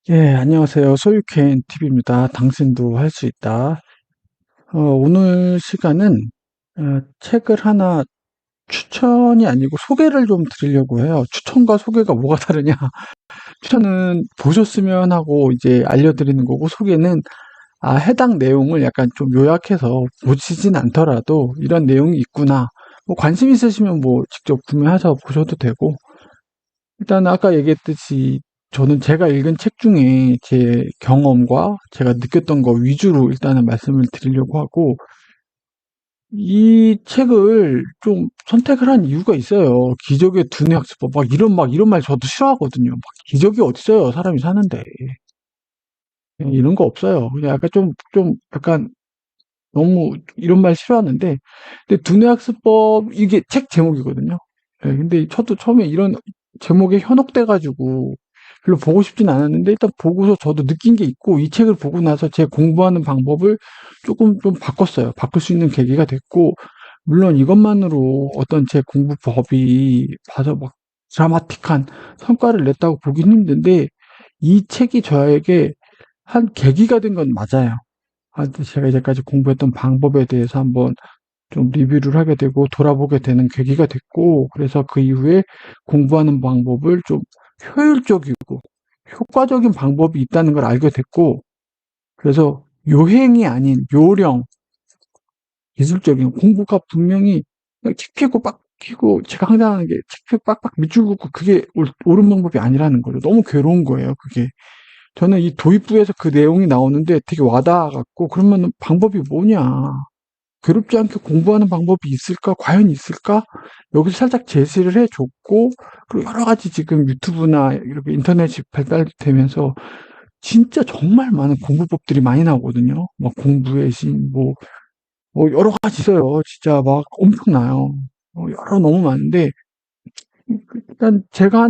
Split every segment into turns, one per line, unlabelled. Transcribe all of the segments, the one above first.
예, 안녕하세요. 소유케인 TV입니다. 당신도 할 수 있다. 오늘 시간은 책을 하나 추천이 아니고 소개를 좀 드리려고 해요. 추천과 소개가 뭐가 다르냐? 추천은 보셨으면 하고 이제 알려드리는 거고, 소개는 해당 내용을 약간 좀 요약해서 보시진 않더라도 이런 내용이 있구나. 뭐 관심 있으시면 뭐 직접 구매하셔서 보셔도 되고, 일단 아까 얘기했듯이 저는 제가 읽은 책 중에 제 경험과 제가 느꼈던 거 위주로 일단은 말씀을 드리려고 하고, 이 책을 좀 선택을 한 이유가 있어요. 기적의 두뇌 학습법 막 이런 말 저도 싫어하거든요. 막 기적이 어딨어요. 사람이 사는데. 이런 거 없어요. 그냥 약간 좀 약간 너무 이런 말 싫어하는데, 근데 두뇌학습법 이게 책 제목이거든요. 예, 근데 저도 처음에 이런 제목에 현혹돼가지고 별로 보고 싶진 않았는데, 일단 보고서 저도 느낀 게 있고, 이 책을 보고 나서 제 공부하는 방법을 조금 좀 바꿨어요. 바꿀 수 있는 계기가 됐고, 물론 이것만으로 어떤 제 공부법이 봐서 막 드라마틱한 성과를 냈다고 보긴 힘든데, 이 책이 저에게 한 계기가 된 건 맞아요. 제가 이제까지 공부했던 방법에 대해서 한번 좀 리뷰를 하게 되고 돌아보게 되는 계기가 됐고, 그래서 그 이후에 공부하는 방법을 좀 효율적이고 효과적인 방법이 있다는 걸 알게 됐고, 그래서 요행이 아닌 요령, 기술적인 공부가 분명히 그냥 책 펴고 빡 펴고, 제가 항상 하는 게 책 펴고 빡빡 밑줄 긋고 그게 옳은 방법이 아니라는 거죠. 너무 괴로운 거예요, 그게. 저는 이 도입부에서 그 내용이 나오는데 되게 와닿아갖고, 그러면 방법이 뭐냐? 괴롭지 않게 공부하는 방법이 있을까? 과연 있을까? 여기서 살짝 제시를 해줬고, 그리고 여러 가지 지금 유튜브나 이렇게 인터넷이 발달되면서 진짜 정말 많은 공부법들이 많이 나오거든요. 막 공부의 신, 뭐 여러 가지 있어요. 진짜 막 엄청나요. 여러 너무 많은데, 일단 제가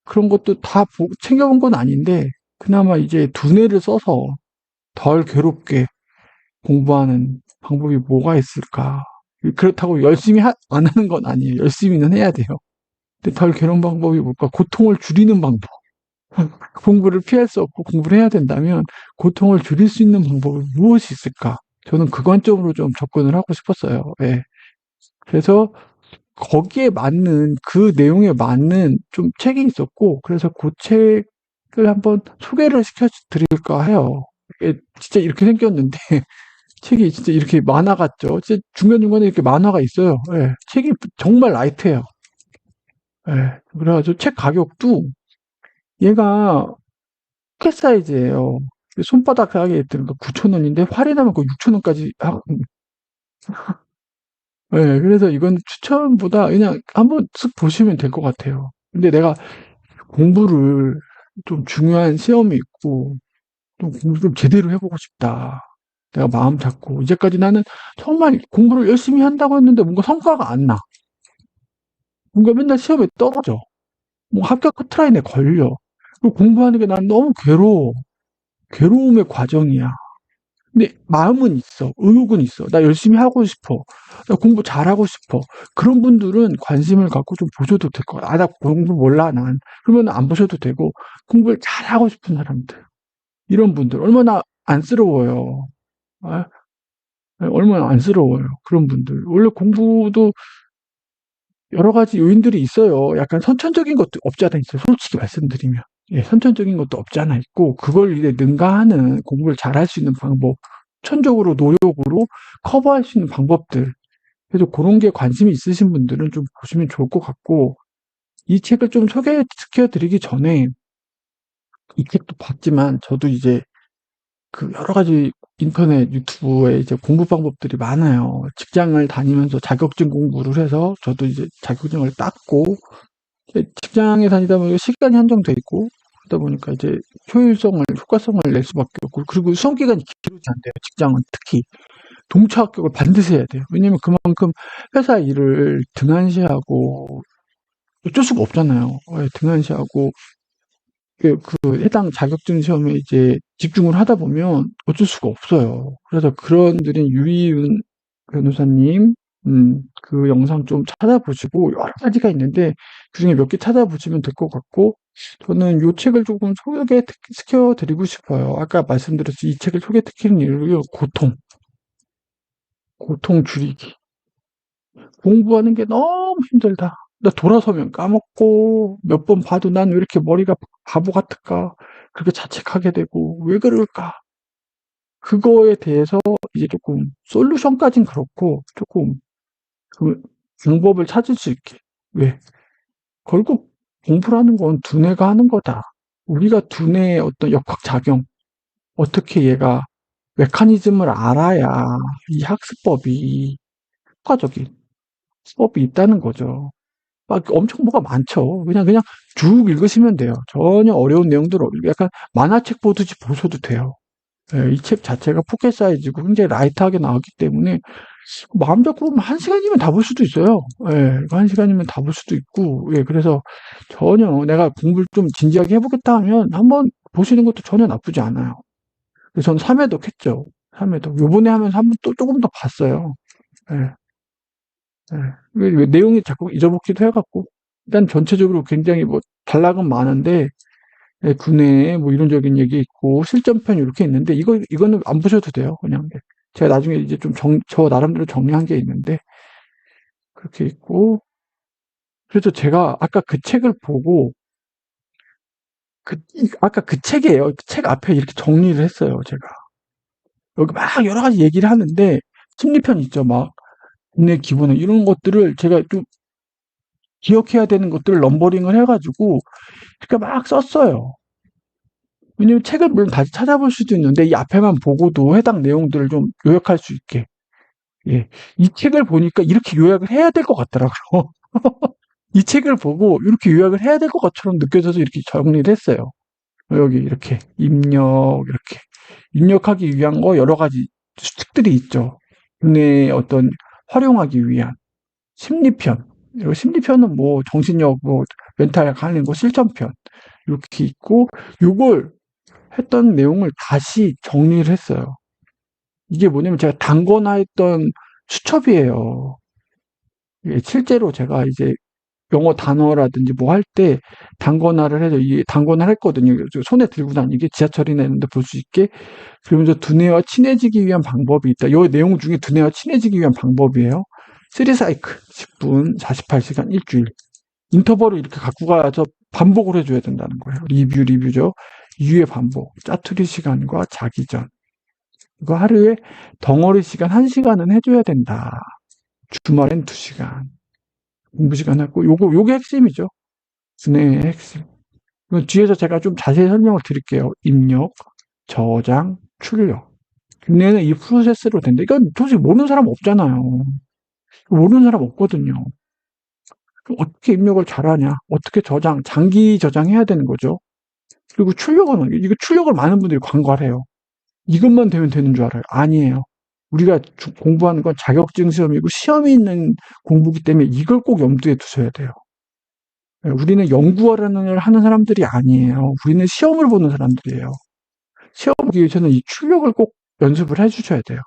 그런 것도 다 챙겨본 건 아닌데, 그나마 이제 두뇌를 써서 덜 괴롭게 공부하는 방법이 뭐가 있을까? 그렇다고 열심히 안 하는 건 아니에요. 열심히는 해야 돼요. 근데 덜 괴로운 방법이 뭘까? 고통을 줄이는 방법. 공부를 피할 수 없고 공부를 해야 된다면 고통을 줄일 수 있는 방법은 무엇이 있을까? 저는 그 관점으로 좀 접근을 하고 싶었어요. 예. 그래서 거기에 맞는 그 내용에 맞는 좀 책이 있었고, 그래서 그 책을 한번 소개를 시켜 드릴까 해요. 이게 진짜 이렇게 생겼는데 책이 진짜 이렇게 만화 같죠? 진짜 중간중간에 이렇게 만화가 있어요. 예. 책이 정말 라이트해요. 예. 그래가지고 책 가격도 얘가 포켓 사이즈예요. 손바닥 가격에 드는 거 9,000원인데 할인하면 그 6,000원까지 하고. 예. 그래서 이건 추천보다 그냥 한번 쓱 보시면 될 것 같아요. 근데 내가 공부를 좀 중요한 시험이 있고 좀 공부 좀 제대로 해보고 싶다. 내가 마음 잡고 이제까지 나는 정말 공부를 열심히 한다고 했는데 뭔가 성과가 안 나. 뭔가 맨날 시험에 떨어져. 뭐 합격 커트라인에 걸려. 그리고 공부하는 게 난 너무 괴로워. 괴로움의 과정이야. 근데 마음은 있어. 의욕은 있어. 나 열심히 하고 싶어. 나 공부 잘하고 싶어. 그런 분들은 관심을 갖고 좀 보셔도 될 거야. 나 공부 몰라, 난. 그러면 안 보셔도 되고, 공부를 잘하고 싶은 사람들. 이런 분들. 얼마나 안쓰러워요. 아, 얼마나 안쓰러워요. 그런 분들. 원래 공부도 여러 가지 요인들이 있어요. 약간 선천적인 것도 없지 않아 있어요. 솔직히 말씀드리면. 예, 선천적인 것도 없지 않아 있고, 그걸 이제 능가하는 공부를 잘할 수 있는 방법, 천적으로 노력으로 커버할 수 있는 방법들. 그래서 그런 게 관심이 있으신 분들은 좀 보시면 좋을 것 같고, 이 책을 좀 소개시켜 드리기 전에, 이 책도 봤지만, 저도 이제 그 여러 가지 인터넷 유튜브에 이제 공부 방법들이 많아요. 직장을 다니면서 자격증 공부를 해서 저도 이제 자격증을 땄고, 직장에 다니다 보니까 시간이 한정돼 있고, 그러다 보니까 이제 효과성을 낼 수밖에 없고, 그리고 수험 기간이 길지 않대요. 직장은 특히 동차 합격을 반드시 해야 돼요. 왜냐면 그만큼 회사 일을 등한시하고 어쩔 수가 없잖아요. 예, 등한시하고 그 해당 자격증 시험에 이제 집중을 하다 보면 어쩔 수가 없어요. 그래서 그런 분들인 유이은 변호사님, 그 영상 좀 찾아보시고 여러 가지가 있는데 그중에 몇 개 찾아보시면 될 것 같고 저는 요 책을 조금 소개시켜 드리고 싶어요. 아까 말씀드렸듯이 이 책을 소개시키는 이유가 고통 줄이기. 공부하는 게 너무 힘들다. 나 돌아서면 까먹고 몇 번 봐도 난 왜 이렇게 머리가 바보 같을까? 그렇게 자책하게 되고 왜 그럴까? 그거에 대해서 이제 조금 솔루션까진 그렇고 조금 그 방법을 찾을 수 있게. 왜? 결국 공부라는 건 두뇌가 하는 거다. 우리가 두뇌의 어떤 역학작용, 어떻게 얘가 메커니즘을 알아야 이 학습법이 효과적인 수법이 있다는 거죠. 막 엄청 뭐가 많죠. 그냥 쭉 읽으시면 돼요. 전혀 어려운 내용들 약간 만화책 보듯이 보셔도 돼요. 예, 이 책 자체가 포켓 사이즈고 굉장히 라이트하게 나왔기 때문에 마음 잡고 보면 한 시간이면 다 볼 수도 있어요. 예, 한 시간이면 다 볼 수도 있고, 예, 그래서 전혀 내가 공부를 좀 진지하게 해보겠다 하면 한번 보시는 것도 전혀 나쁘지 않아요. 그래서 전 3회독 했죠. 3회독. 요번에 하면서 한번 또 조금 더 봤어요. 예, 예. 왜 내용이 자꾸 잊어먹기도 해갖고, 일단 전체적으로 굉장히 뭐 단락은 많은데, 예, 구내에 뭐 이론적인 얘기 있고 실전편 이렇게 있는데 이거는 안 보셔도 돼요. 그냥 제가 나중에 이제 좀 저 나름대로 정리한 게 있는데 그렇게 있고 그래서 제가 아까 그 책을 보고 아까 그 책이에요. 책 앞에 이렇게 정리를 했어요. 제가 여기 막 여러 가지 얘기를 하는데 심리편 있죠. 막 구내 기본은 이런 것들을 제가 좀 기억해야 되는 것들을 넘버링을 해가지고 이렇게 막 썼어요. 왜냐면 책을 물론 다시 찾아볼 수도 있는데 이 앞에만 보고도 해당 내용들을 좀 요약할 수 있게. 예. 이 책을 보니까 이렇게 요약을 해야 될 것 같더라고요. 이 책을 보고 이렇게 요약을 해야 될 것 것처럼 느껴져서 이렇게 정리를 했어요. 여기 이렇게 이렇게 입력하기 위한 거 여러 가지 수칙들이 있죠. 두뇌의 어떤 활용하기 위한 심리편. 그리고 심리편은 뭐 정신력, 뭐 멘탈 하는 거 실전편 이렇게 있고 요걸 했던 내용을 다시 정리를 했어요. 이게 뭐냐면 제가 단권화했던 수첩이에요. 예, 실제로 제가 이제 영어 단어라든지 뭐 할 때 단권화를 해서 이게 단권화를 했거든요. 손에 들고 다니게 지하철이나 이런 데 볼 수 있게. 그러면서 두뇌와 친해지기 위한 방법이 있다. 이 내용 중에 두뇌와 친해지기 위한 방법이에요. 3사이클 10분 48시간 일주일 인터벌을 이렇게 갖고 가서 반복을 해줘야 된다는 거예요. 리뷰죠. 2회 반복. 짜투리 시간과 자기 전. 이거 하루에 덩어리 시간 1시간은 해줘야 된다. 주말엔 2시간. 공부 시간 하고, 요게 핵심이죠. 두뇌의 핵심. 이건 뒤에서 제가 좀 자세히 설명을 드릴게요. 입력, 저장, 출력. 두뇌는 이 프로세스로 된다. 이건 솔직히 모르는 사람 없잖아요. 모르는 사람 없거든요. 그럼 어떻게 입력을 잘하냐? 어떻게 장기 저장해야 되는 거죠. 그리고 이거 출력을 많은 분들이 광고를 해요. 이것만 되면 되는 줄 알아요. 아니에요. 우리가 공부하는 건 자격증 시험이고 시험이 있는 공부기 때문에 이걸 꼭 염두에 두셔야 돼요. 예, 우리는 연구하는 하는 사람들이 아니에요. 우리는 시험을 보는 사람들이에요. 시험 보기 위해서는 이 출력을 꼭 연습을 해주셔야 돼요.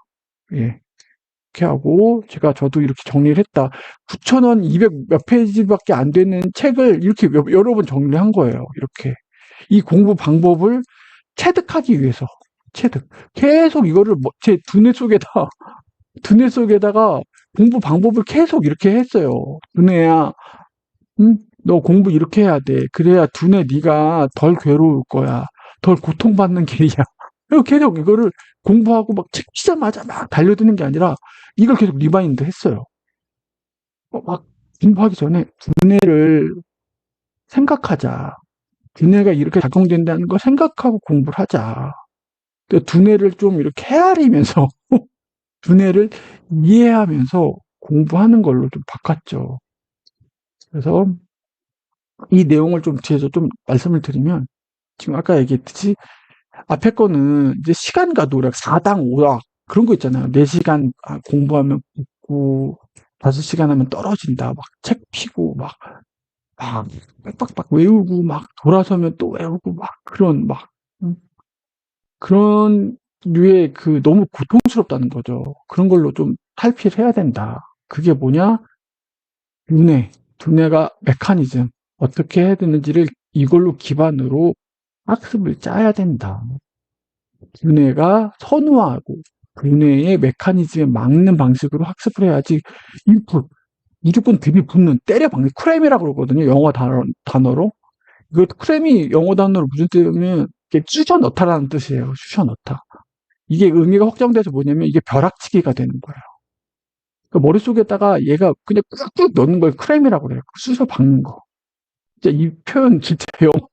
예. 이렇게 하고 저도 이렇게 정리를 했다. 9,000원 200 몇 페이지밖에 안 되는 책을 이렇게 여러 번 정리를 한 거예요. 이렇게 이 공부 방법을 체득하기 위해서 체득 계속 이거를 제 두뇌 속에다가 공부 방법을 계속 이렇게 했어요. 두뇌야, 응? 너 공부 이렇게 해야 돼. 그래야 두뇌 네가 덜 괴로울 거야. 덜 고통받는 길이야. 그리고 계속 이거를 공부하고 막 책 치자마자 막 달려드는 게 아니라 이걸 계속 리마인드 했어요. 막 공부하기 전에 두뇌를 생각하자. 두뇌가 이렇게 작동된다는 걸 생각하고 공부를 하자. 두뇌를 좀 이렇게 헤아리면서 두뇌를 이해하면서 공부하는 걸로 좀 바꿨죠. 그래서 이 내용을 좀 뒤에서 좀 말씀을 드리면 지금 아까 얘기했듯이 앞에 거는 이제 시간과 노력 4당 5락 그런 거 있잖아요. 4시간 공부하면 붙고 5시간 하면 떨어진다. 막 책 피고 막 빡빡빡 외우고 막 돌아서면 또 외우고 막 음, 그런 류의 너무 고통스럽다는 거죠. 그런 걸로 좀 탈피를 해야 된다. 그게 뭐냐? 두뇌가 메커니즘. 어떻게 해야 되는지를 이걸로 기반으로 학습을 짜야 된다. 두뇌가 선호하고 두뇌의 메커니즘에 막는 방식으로 학습을 해야지 인풋, 무조건 들이붓는, 때려박는, 크램이라고 그러거든요. 영어 단어로. 이거 크램이 영어 단어로 무슨 뜻이냐면 이게 쑤셔 넣다라는 뜻이에요. 쑤셔 넣다. 이게 의미가 확장돼서 뭐냐면 이게 벼락치기가 되는 거예요. 그러니까 머릿속에다가 얘가 그냥 꾹꾹 넣는 걸 크램이라고 그래요. 쑤셔 박는 거. 진짜 이 표현 진짜 영어.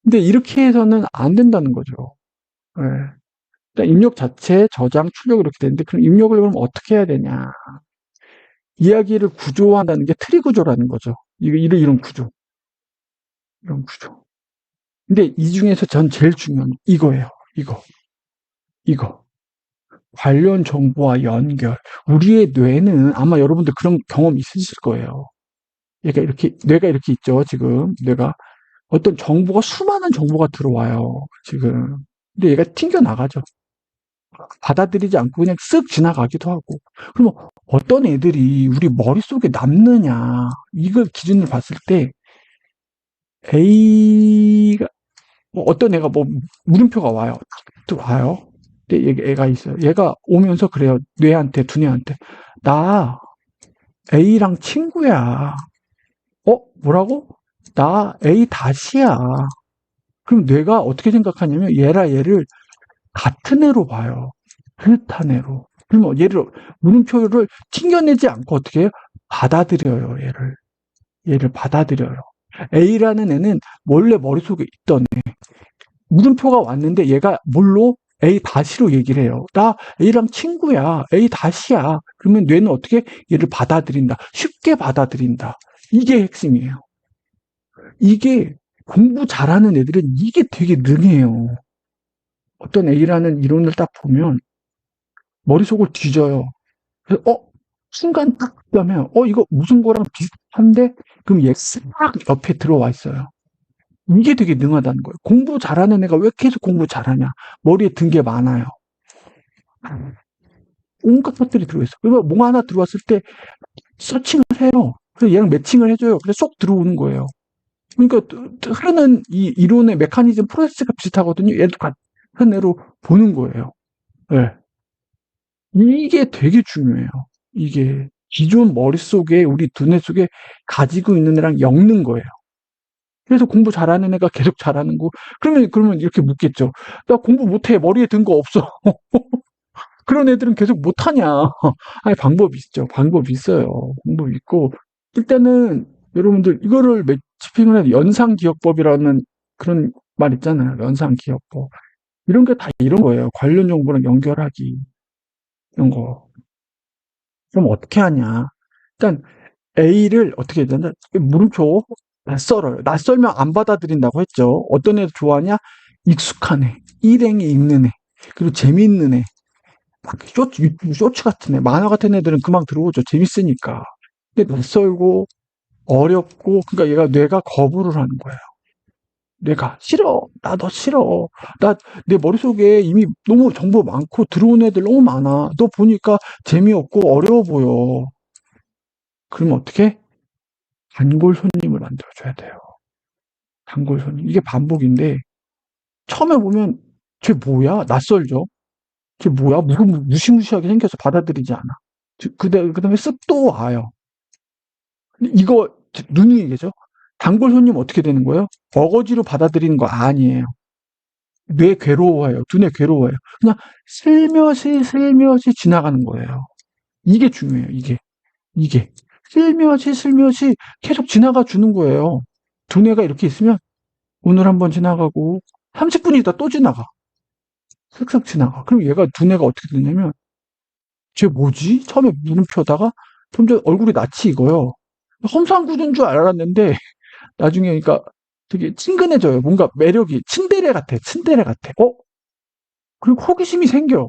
근데 이렇게 해서는 안 된다는 거죠. 예. 일단 입력 자체, 저장, 출력 이렇게 되는데 그럼 입력을 그럼 어떻게 해야 되냐. 이야기를 구조화한다는 게 트리 구조라는 거죠. 이런 구조. 이런 구조. 근데 이 중에서 전 제일 중요한 이거예요. 이거. 관련 정보와 연결. 우리의 뇌는 아마 여러분들 그런 경험 있으실 거예요. 뇌가 이렇게 있죠, 지금. 뇌가. 어떤 정보가, 수많은 정보가 들어와요, 지금. 근데 얘가 튕겨나가죠. 받아들이지 않고 그냥 쓱 지나가기도 하고. 그러면 어떤 애들이 우리 머릿속에 남느냐. 이걸 기준으로 봤을 때, A가, 뭐 어떤 애가 뭐, 물음표가 와요. 또 와요. 근데 애가 있어요. 얘가 오면서 그래요. 두뇌한테. 나 A랑 친구야. 뭐라고? 나 A 다시야. 그럼 뇌가 어떻게 생각하냐면 얘를 같은 애로 봐요. 비슷한 애로. 그러면 물음표를 튕겨내지 않고 어떻게 해요? 받아들여요, 얘를 받아들여요. A라는 애는 원래 머릿속에 있던 애. 물음표가 왔는데 얘가 뭘로? A 다시로 얘기를 해요. 나 A랑 친구야. A 다시야. 그러면 뇌는 어떻게? 얘를 받아들인다. 쉽게 받아들인다. 이게 핵심이에요. 이게 공부 잘하는 애들은 이게 되게 능해요. 어떤 A라는 이론을 딱 보면 머릿속을 뒤져요. 그래서 순간 딱 그러면 이거 무슨 거랑 비슷한데 그럼 얘 싹 옆에 들어와 있어요. 이게 되게 능하다는 거예요. 공부 잘하는 애가 왜 계속 공부 잘하냐? 머리에 든 게 많아요. 온갖 것들이 들어있어. 그러면 뭔가 하나 들어왔을 때 서칭을 해요. 그래서 얘랑 매칭을 해줘요. 그래서 쏙 들어오는 거예요. 그러니까 흐르는 이 이론의 메커니즘 프로세스가 비슷하거든요. 얘도 같은 애로 보는 거예요. 네. 이게 되게 중요해요. 이게 기존 머릿속에 우리 두뇌 속에 가지고 있는 애랑 엮는 거예요. 그래서 공부 잘하는 애가 계속 잘하는 거. 그러면 이렇게 묻겠죠. 나 공부 못해. 머리에 든 거 없어. 그런 애들은 계속 못하냐. 아니, 방법이 있죠. 방법이 있어요. 방법이 있고. 일단은 여러분들 이거를 매치핑을 해도 연상기억법이라는 그런 말 있잖아요. 연상기억법. 이런 게 다 이런 거예요. 관련 정보랑 연결하기. 이런 거. 그럼 어떻게 하냐. 일단 A를 어떻게 해야 되냐. 물음표 낯설어요. 낯설면 안 받아들인다고 했죠. 어떤 애들 좋아하냐? 익숙한 애. 일행이 읽는 애. 그리고 재미있는 애. 유튜브 쇼츠 같은 애, 만화 같은 애들은 금방 들어오죠. 재밌으니까. 근데 낯설고 어렵고 그러니까 얘가 뇌가 거부를 하는 거예요. 뇌가 싫어. 나 너 싫어. 나 내 머릿속에 이미 너무 정보 많고 들어온 애들 너무 많아. 너 보니까 재미없고 어려워 보여. 그러면 어떻게? 단골 손님을 만들어줘야 돼요. 단골 손님. 이게 반복인데 처음에 보면 쟤 뭐야? 낯설죠. 쟤 뭐야? 무시무시하게 생겨서 받아들이지 않아. 그다음에 쓱 또 와요. 이거 누누이 얘기죠. 단골 손님 어떻게 되는 거예요? 어거지로 받아들이는 거 아니에요. 뇌 괴로워해요. 두뇌 괴로워해요. 그냥 슬며시 지나가는 거예요. 이게 중요해요. 이게 슬며시 계속 지나가 주는 거예요. 두뇌가 이렇게 있으면 오늘 한번 지나가고 30분 있다 또 지나가. 슥슥 지나가. 그럼 얘가 두뇌가 어떻게 되냐면 쟤 뭐지? 처음에 물음표다가 점점 얼굴이 낯이 익어요. 험상궂은 줄 알았는데 나중에 그러니까 되게 친근해져요. 뭔가 매력이 츤데레 같아. 그리고 호기심이 생겨.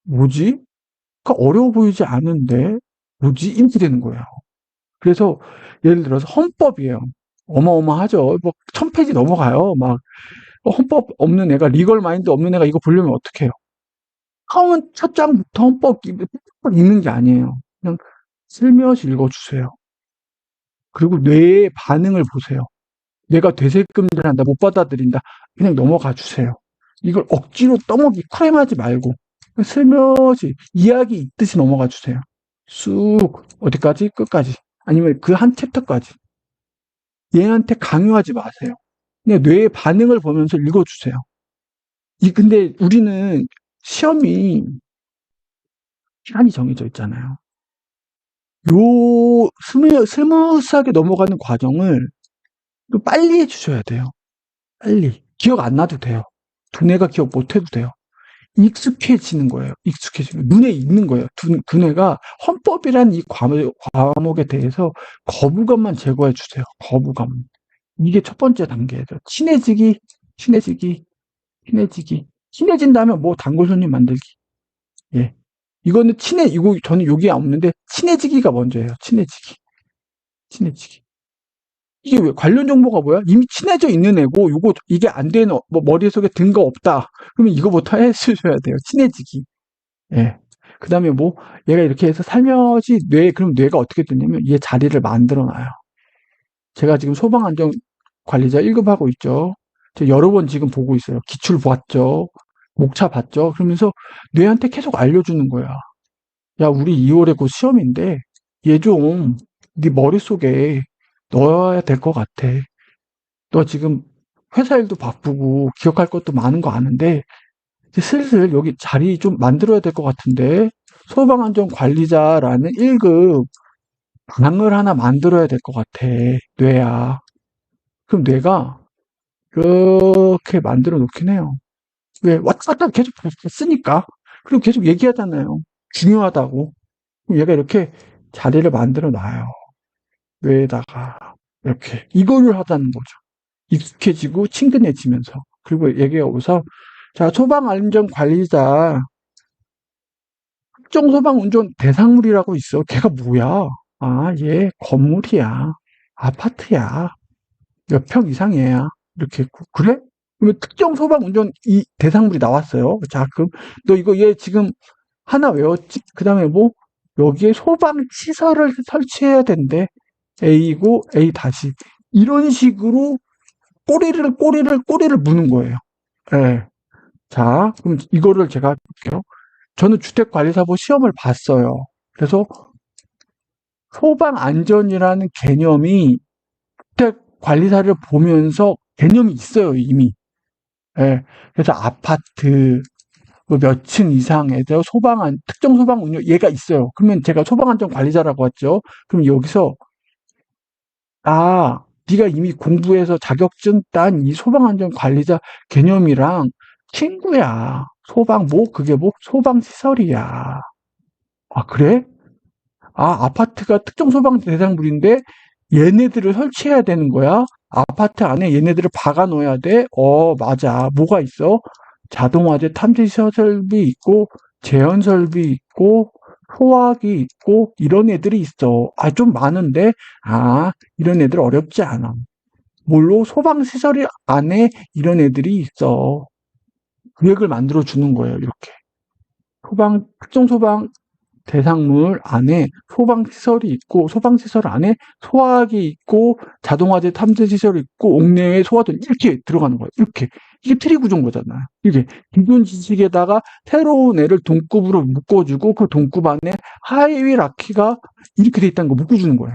뭐지? 그러니까 어려워 보이지 않은데 뭐지? 이렇게 되는 거예요. 그래서 예를 들어서 헌법이에요. 어마어마하죠. 뭐 1000페이지 넘어가요. 막 헌법 없는 애가 리걸 마인드 없는 애가 이거 보려면 어떡해요? 처음 첫 장부터 헌법 읽는 게 아니에요. 그냥 슬며시 읽어주세요. 그리고 뇌의 반응을 보세요. 뇌가 되새김질한다, 못 받아들인다. 그냥 넘어가 주세요. 이걸 억지로 떠먹이 쿠렘하지 말고 슬며시 이야기 있듯이 넘어가 주세요. 쑥 어디까지? 끝까지. 아니면 그 한 챕터까지. 얘한테 강요하지 마세요. 그냥 뇌의 반응을 보면서 읽어주세요. 근데 우리는 시험이 시간이 정해져 있잖아요. 요 스무스하게 넘어가는 과정을 빨리 해주셔야 돼요. 빨리. 기억 안 나도 돼요. 두뇌가 기억 못 해도 돼요. 익숙해지는 거예요. 익숙해지는 눈에 익는 거예요. 두뇌가 헌법이란 이 과목에 대해서 거부감만 제거해 주세요. 거부감. 이게 첫 번째 단계죠. 친해지기, 친해지기, 친해지기. 친해진다면 뭐 단골 손님 만들기. 예. 이거는 이거 저는 여기에 없는데 친해지기가 먼저예요. 친해지기. 친해지기. 이게 왜 관련 정보가 뭐야? 이미 친해져 있는 애고 이게 안 되는 머릿속에 든 거 없다. 그러면 이거부터 해 주셔야 돼요. 친해지기. 예. 그다음에 뭐 얘가 이렇게 해서 살며시 그럼 뇌가 어떻게 되냐면 얘 자리를 만들어 놔요. 제가 지금 소방안전 관리자 1급 하고 있죠. 저 여러 번 지금 보고 있어요. 기출 봤죠. 목차 봤죠. 그러면서 뇌한테 계속 알려주는 거야. 야, 우리 2월에 곧 시험인데 얘 좀 네 머릿속에 넣어야 될 것 같아. 너 지금 회사 일도 바쁘고 기억할 것도 많은 거 아는데 이제 슬슬 여기 자리 좀 만들어야 될 것 같은데 소방안전관리자라는 1급 방을 하나 만들어야 될 것 같아. 뇌야. 그럼 뇌가 이렇게 만들어 놓긴 해요. 왜 왔다 갔다 계속 쓰니까. 그리고 계속 얘기하잖아요. 중요하다고. 그럼 얘가 이렇게 자리를 만들어 놔요. 뇌에다가 이렇게 이거를 하자는 거죠. 익숙해지고 친근해지면서. 그리고 얘기가 오서 자, 소방안전관리자 특정소방운전 대상물이라고 있어. 걔가 뭐야? 아, 얘 건물이야. 아파트야. 몇 평 이상이야. 이렇게 했고. 그래? 그러면 특정소방운전 이 대상물이 나왔어요. 자, 그럼 너 이거 얘 지금 하나 외웠지? 그 다음에 뭐? 여기에 소방시설을 설치해야 된대. A고 A 다시. 이런 식으로 꼬리를 무는 거예요. 예. 자, 그럼 이거를 제가 할게요. 저는 주택관리사보 시험을 봤어요. 그래서 소방안전이라는 개념이 주택관리사를 보면서 개념이 있어요, 이미. 예. 그래서 아파트, 몇 층 이상에 서 특정 소방 운영, 얘가 있어요. 그러면 제가 소방안전관리자라고 했죠. 그럼 여기서, 네가 이미 공부해서 자격증 딴 이 소방안전관리자 개념이랑 친구야. 그게 뭐? 소방시설이야. 아, 그래? 아파트가 특정 소방 대상물인데 얘네들을 설치해야 되는 거야? 아파트 안에 얘네들을 박아 놓아야 돼? 맞아. 뭐가 있어? 자동화재 탐지 설비 있고, 제한 설비 있고, 소화기 있고, 이런 애들이 있어. 좀 많은데, 이런 애들 어렵지 않아. 뭘로? 소방시설 안에 이런 애들이 있어. 구역을 만들어 주는 거예요, 이렇게. 특정 소방 대상물 안에 소방시설이 있고 소방시설 안에 소화기 있고 자동화재 탐지시설이 있고 옥내에 소화전 이렇게 들어가는 거예요. 이렇게. 이게 트리 구조인 거잖아요. 이게 기존 지식에다가 새로운 애를 동급으로 묶어주고 그 동급 안에 하이라키가 이렇게 돼 있다는 거 묶어주는 거예요.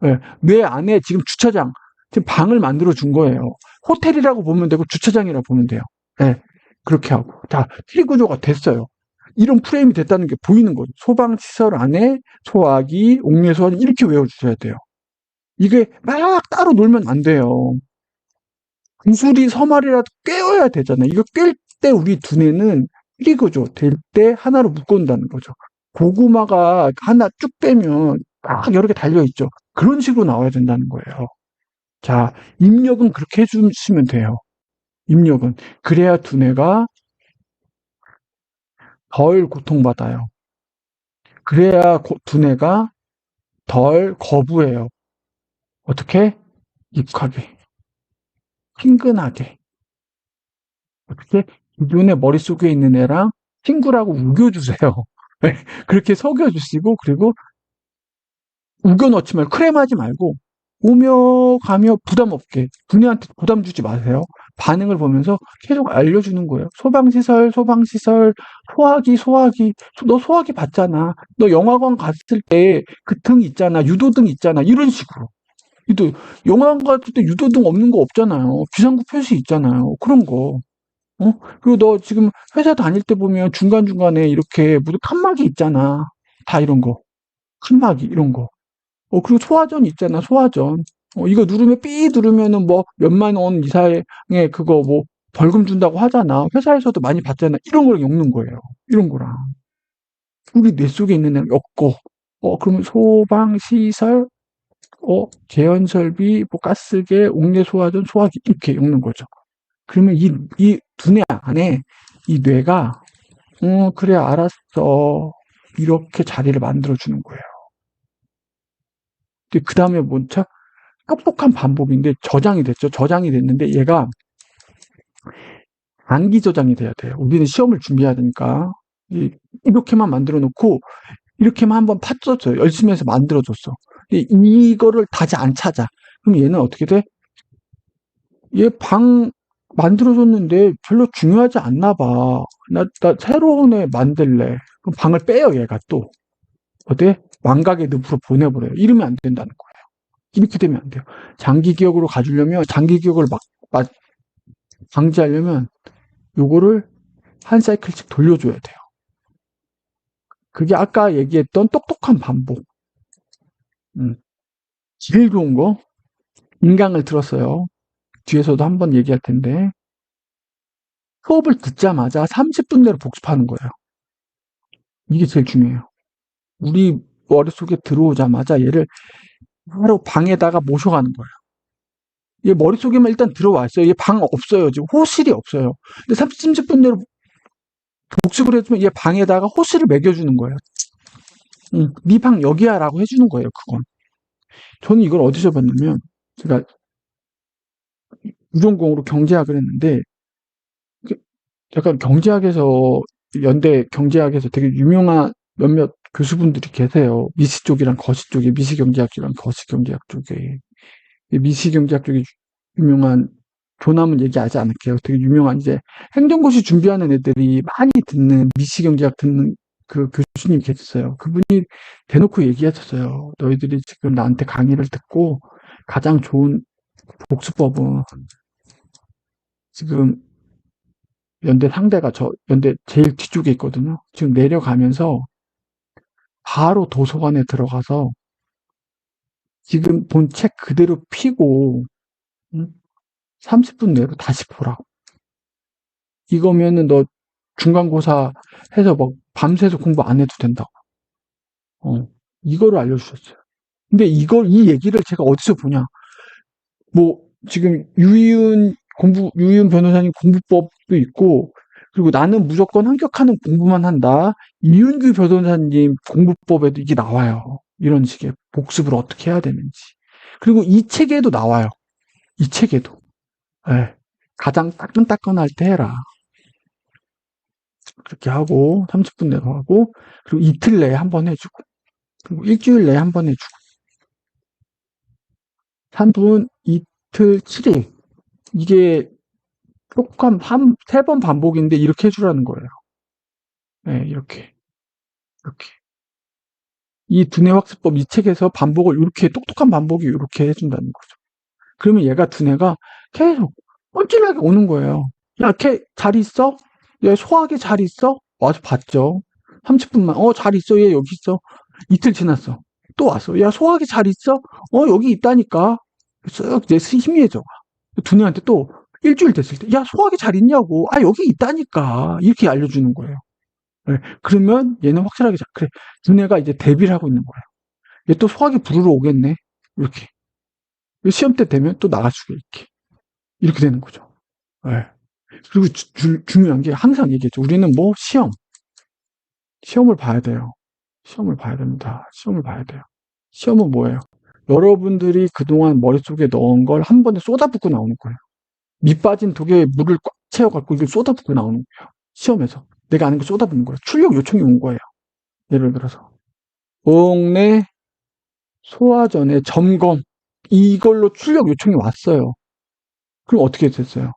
네. 뇌 안에 지금 주차장, 지금 방을 만들어 준 거예요. 호텔이라고 보면 되고 주차장이라고 보면 돼요. 네. 그렇게 하고. 자, 트리 구조가 됐어요. 이런 프레임이 됐다는 게 보이는 거죠. 소방시설 안에 소화기, 옥내 소화기 이렇게 외워주셔야 돼요. 이게 막 따로 놀면 안 돼요. 구슬이 서말이라도 꿰어야 되잖아요. 이거 꿰 때 우리 두뇌는 트리거죠. 될 때 하나로 묶어온다는 거죠. 고구마가 하나 쭉 빼면 막 여러 개 달려있죠. 그런 식으로 나와야 된다는 거예요. 자, 입력은 그렇게 해주시면 돼요. 입력은. 그래야 두뇌가 덜 고통받아요. 그래야 두뇌가 덜 거부해요. 어떻게? 익하게, 친근하게. 어떻게? 기존에 머릿속에 있는 애랑 친구라고 우겨주세요. 그렇게 속여주시고, 그리고 우겨 넣지 말고 크렘하지 말고 오며 가며 부담 없게 분야한테 부담 주지 마세요. 반응을 보면서 계속 알려주는 거예요. 소방시설, 소방시설, 소화기, 너 소화기 봤잖아. 너 영화관 갔을 때 그 등 있잖아. 유도등 있잖아. 이런 식으로. 유도, 영화관 갔을 때 유도등 없는 거 없잖아요. 비상구 표시 있잖아요. 그런 거. 어? 그리고 너 지금 회사 다닐 때 보면 중간중간에 이렇게 무슨 칸막이 있잖아. 다 이런 거. 칸막이, 이런 거. 그리고 소화전 있잖아, 소화전. 이거 누르면, 삐 누르면은 뭐, 몇만 원 이상의 그거 뭐, 벌금 준다고 하잖아. 회사에서도 많이 받잖아. 이런 걸 엮는 거예요. 이런 거랑. 우리 뇌 속에 있는 애를 엮고, 그러면 소방시설, 제연설비, 뭐, 가스계, 옥내 소화전, 소화기, 이렇게 엮는 거죠. 그러면 이 두뇌 안에 이 뇌가, 그래, 알았어. 이렇게 자리를 만들어주는 거예요. 그 다음에 뭔 똑똑한 반복인데 저장이 됐죠. 저장이 됐는데 얘가 단기 저장이 돼야 돼요. 우리는 시험을 준비해야 되니까 이렇게만 만들어 놓고 이렇게만 한번 팠었어요. 열심히 해서 만들어줬어. 이거를 다시 안 찾아. 그럼 얘는 어떻게 돼? 얘 방 만들어줬는데 별로 중요하지 않나 봐. 나 새로운 애 만들래. 그럼 방을 빼요, 얘가 또. 어때? 망각의 늪으로 보내버려요. 이러면 안 된다는 거예요. 이렇게 되면 안 돼요. 장기 기억으로 가주려면, 장기 기억을 방지하려면, 요거를 한 사이클씩 돌려줘야 돼요. 그게 아까 얘기했던 똑똑한 반복. 제일 좋은 거, 인강을 들었어요. 뒤에서도 한번 얘기할 텐데, 수업을 듣자마자 30분 내로 복습하는 거예요. 이게 제일 중요해요. 우리 머릿속에 들어오자마자 얘를 바로 방에다가 모셔가는 거예요. 얘 머릿속에만 일단 들어와 있어요. 얘 방 없어요. 지금 호실이 없어요. 근데 30분 내로 복습을 해주면 얘 방에다가 호실을 매겨주는 거예요. 네 방 여기야 라고 해주는 거예요. 그건. 저는 이걸 어디서 봤냐면 제가 유전공으로 경제학을 했는데 약간 경제학에서 연대 경제학에서 되게 유명한 몇몇 교수분들이 계세요. 미시 쪽이랑 거시 쪽에 미시경제학 쪽이랑 거시경제학 쪽에 미시경제학 쪽에 유명한 조남은 얘기하지 않을게요. 되게 유명한 이제 행정고시 준비하는 애들이 많이 듣는 미시경제학 듣는 그 교수님 계셨어요. 그분이 대놓고 얘기하셨어요. 너희들이 지금 나한테 강의를 듣고 가장 좋은 복수법은 지금 연대 상대가 저 연대 제일 뒤쪽에 있거든요. 지금 내려가면서 바로 도서관에 들어가서 지금 본 책 그대로 피고 30분 내로 다시 보라고. 이거면은 너 중간고사 해서 막 밤새서 공부 안 해도 된다고. 이거를 알려주셨어요. 근데 이 얘기를 제가 어디서 보냐. 뭐, 지금 유희윤 변호사님 공부법도 있고, 그리고 나는 무조건 합격하는 공부만 한다. 이윤규 변호사님 공부법에도 이게 나와요. 이런 식의 복습을 어떻게 해야 되는지. 그리고 이 책에도 나와요. 이 책에도. 예. 가장 따끈따끈할 때 해라. 그렇게 하고, 30분 내로 하고, 그리고 이틀 내에 한 번 해주고, 그리고 일주일 내에 한 번 해주고, 3분, 이틀, 7일. 이게 똑똑한 세 번 반복인데 이렇게 해주라는 거예요. 네, 이렇게. 이렇게. 이 두뇌 학습법 이 책에서 반복을 이렇게, 똑똑한 반복이 이렇게 해준다는 거죠. 그러면 얘가 두뇌가 계속 뻔질나게 오는 거예요. 야, 걔 잘 있어? 얘 소화기 잘 있어? 와서 봤죠. 30분만. 잘 있어. 얘 여기 있어. 이틀 지났어. 또 왔어. 야, 소화기 잘 있어? 여기 있다니까. 쓱 이제 희미해져. 두뇌한테 또 일주일 됐을 때, 야, 소화기 잘 있냐고. 여기 있다니까. 이렇게 알려주는 거예요. 네, 그러면 얘는 확실하게, 그래. 두뇌가 이제 대비를 하고 있는 거예요. 얘 또 소화기 부르러 오겠네. 이렇게. 시험 때 되면 또 나가주게, 이렇게. 이렇게 되는 거죠. 네. 그리고 중요한 게 항상 얘기했죠. 우리는 뭐, 시험을 봐야 돼요. 시험을 봐야 됩니다. 시험을 봐야 돼요. 시험은 뭐예요? 여러분들이 그동안 머릿속에 넣은 걸 한 번에 쏟아붓고 나오는 거예요. 밑 빠진 독에 물을 꽉 채워갖고 이걸 쏟아붓고 나오는 거예요. 시험에서. 내가 아는 거 쏟아붓는 거예요. 출력 요청이 온 거예요. 예를 들어서. 옥내 소화전에 점검, 이걸로 출력 요청이 왔어요. 그럼 어떻게 됐어요?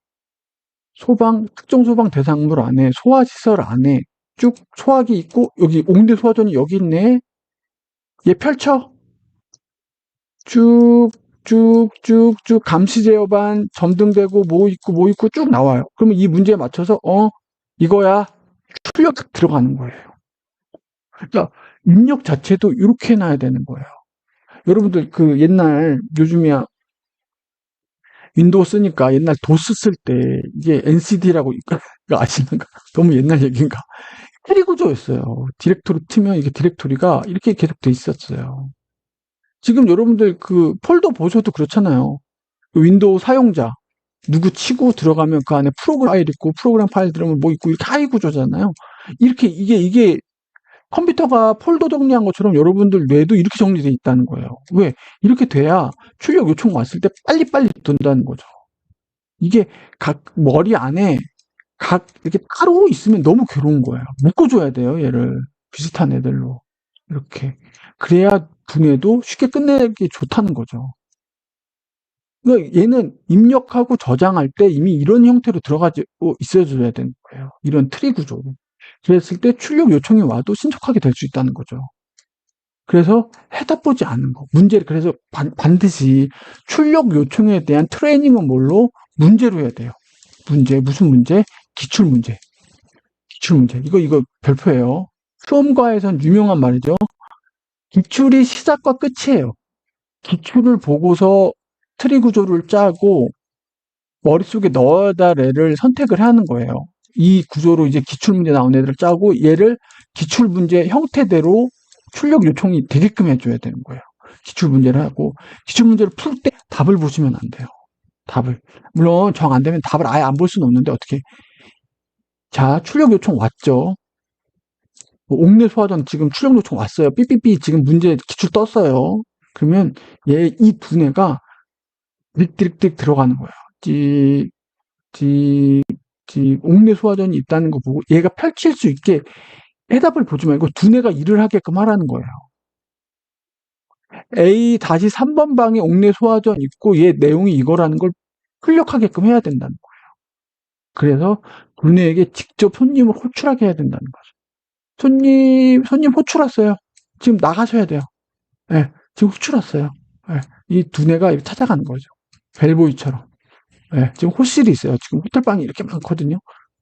특정 소방 대상물 안에, 소화시설 안에 쭉 소화기 있고, 여기 옥내 소화전이 여기 있네. 얘 펼쳐. 쭉, 감시 제어반 점등되고, 뭐 있고 쭉 나와요. 그러면 이 문제에 맞춰서, 이거야. 출력 들어가는 거예요. 그러니까 입력 자체도 이렇게 해놔야 되는 거예요. 여러분들 그 옛날, 요즘이야 윈도우 쓰니까 옛날 도스 쓸 때 이게 NCD라고 이거 아시는가? 너무 옛날 얘기인가? 트리 구조였어요. 디렉토리 트면 이게 디렉토리가 이렇게 계속 돼 있었어요. 지금 여러분들 그 폴더 보셔도 그렇잖아요. 그 윈도우 사용자 누구 치고 들어가면 그 안에 프로그램 파일 있고 프로그램 파일 들어오면 뭐 있고 이렇게 하이 구조잖아요. 이렇게 이게 컴퓨터가 폴더 정리한 것처럼 여러분들 뇌도 이렇게 정리돼 있다는 거예요. 왜? 이렇게 돼야 출력 요청 왔을 때 빨리빨리 된다는 거죠. 이게 각 머리 안에 각 이렇게 따로 있으면 너무 괴로운 거예요. 묶어줘야 돼요, 얘를. 비슷한 애들로. 이렇게. 그래야 분해도 쉽게 끝내기 좋다는 거죠. 그러니까 얘는 입력하고 저장할 때 이미 이런 형태로 들어가지고 있어줘야 되는 거예요. 이런 트리 구조로. 그랬을 때 출력 요청이 와도 신속하게 될 수 있다는 거죠. 그래서 해답보지 않는 거. 문제를, 그래서 반드시 출력 요청에 대한 트레이닝은 뭘로? 문제로 해야 돼요. 무슨 문제? 기출 문제. 기출 문제. 이거 별표예요. 수험과에선 유명한 말이죠. 기출이 시작과 끝이에요. 기출을 보고서 트리 구조를 짜고 머릿속에 넣어야 될 애를 선택을 하는 거예요. 이 구조로 이제 기출 문제 나온 애들을 짜고 얘를 기출 문제 형태대로 출력 요청이 되게끔 해줘야 되는 거예요. 기출 문제를 하고 기출 문제를 풀 때 답을 보시면 안 돼요. 답을. 물론 정 안 되면 답을 아예 안 볼 수는 없는데 어떻게. 자, 출력 요청 왔죠. 옥내 소화전 지금 출력 요청 왔어요. 삐삐삐 지금 문제 기출 떴어요. 그러면 이 두뇌가 릭릭릭 들어가는 거예요. 찍, 찍, 찍. 옥내 소화전이 있다는 거 보고 얘가 펼칠 수 있게 해답을 보지 말고 두뇌가 일을 하게끔 하라는 거예요. A-3번 방에 옥내 소화전 있고 얘 내용이 이거라는 걸 출력하게끔 해야 된다는 거예요. 그래서 두뇌에게 직접 손님을 호출하게 해야 된다는 거죠. 손님 호출 왔어요. 지금 나가셔야 돼요. 예, 지금 호출 왔어요. 예, 이 두뇌가 이렇게 찾아가는 거죠. 벨보이처럼. 예, 지금 호실이 있어요. 지금 호텔방이 이렇게 많거든요.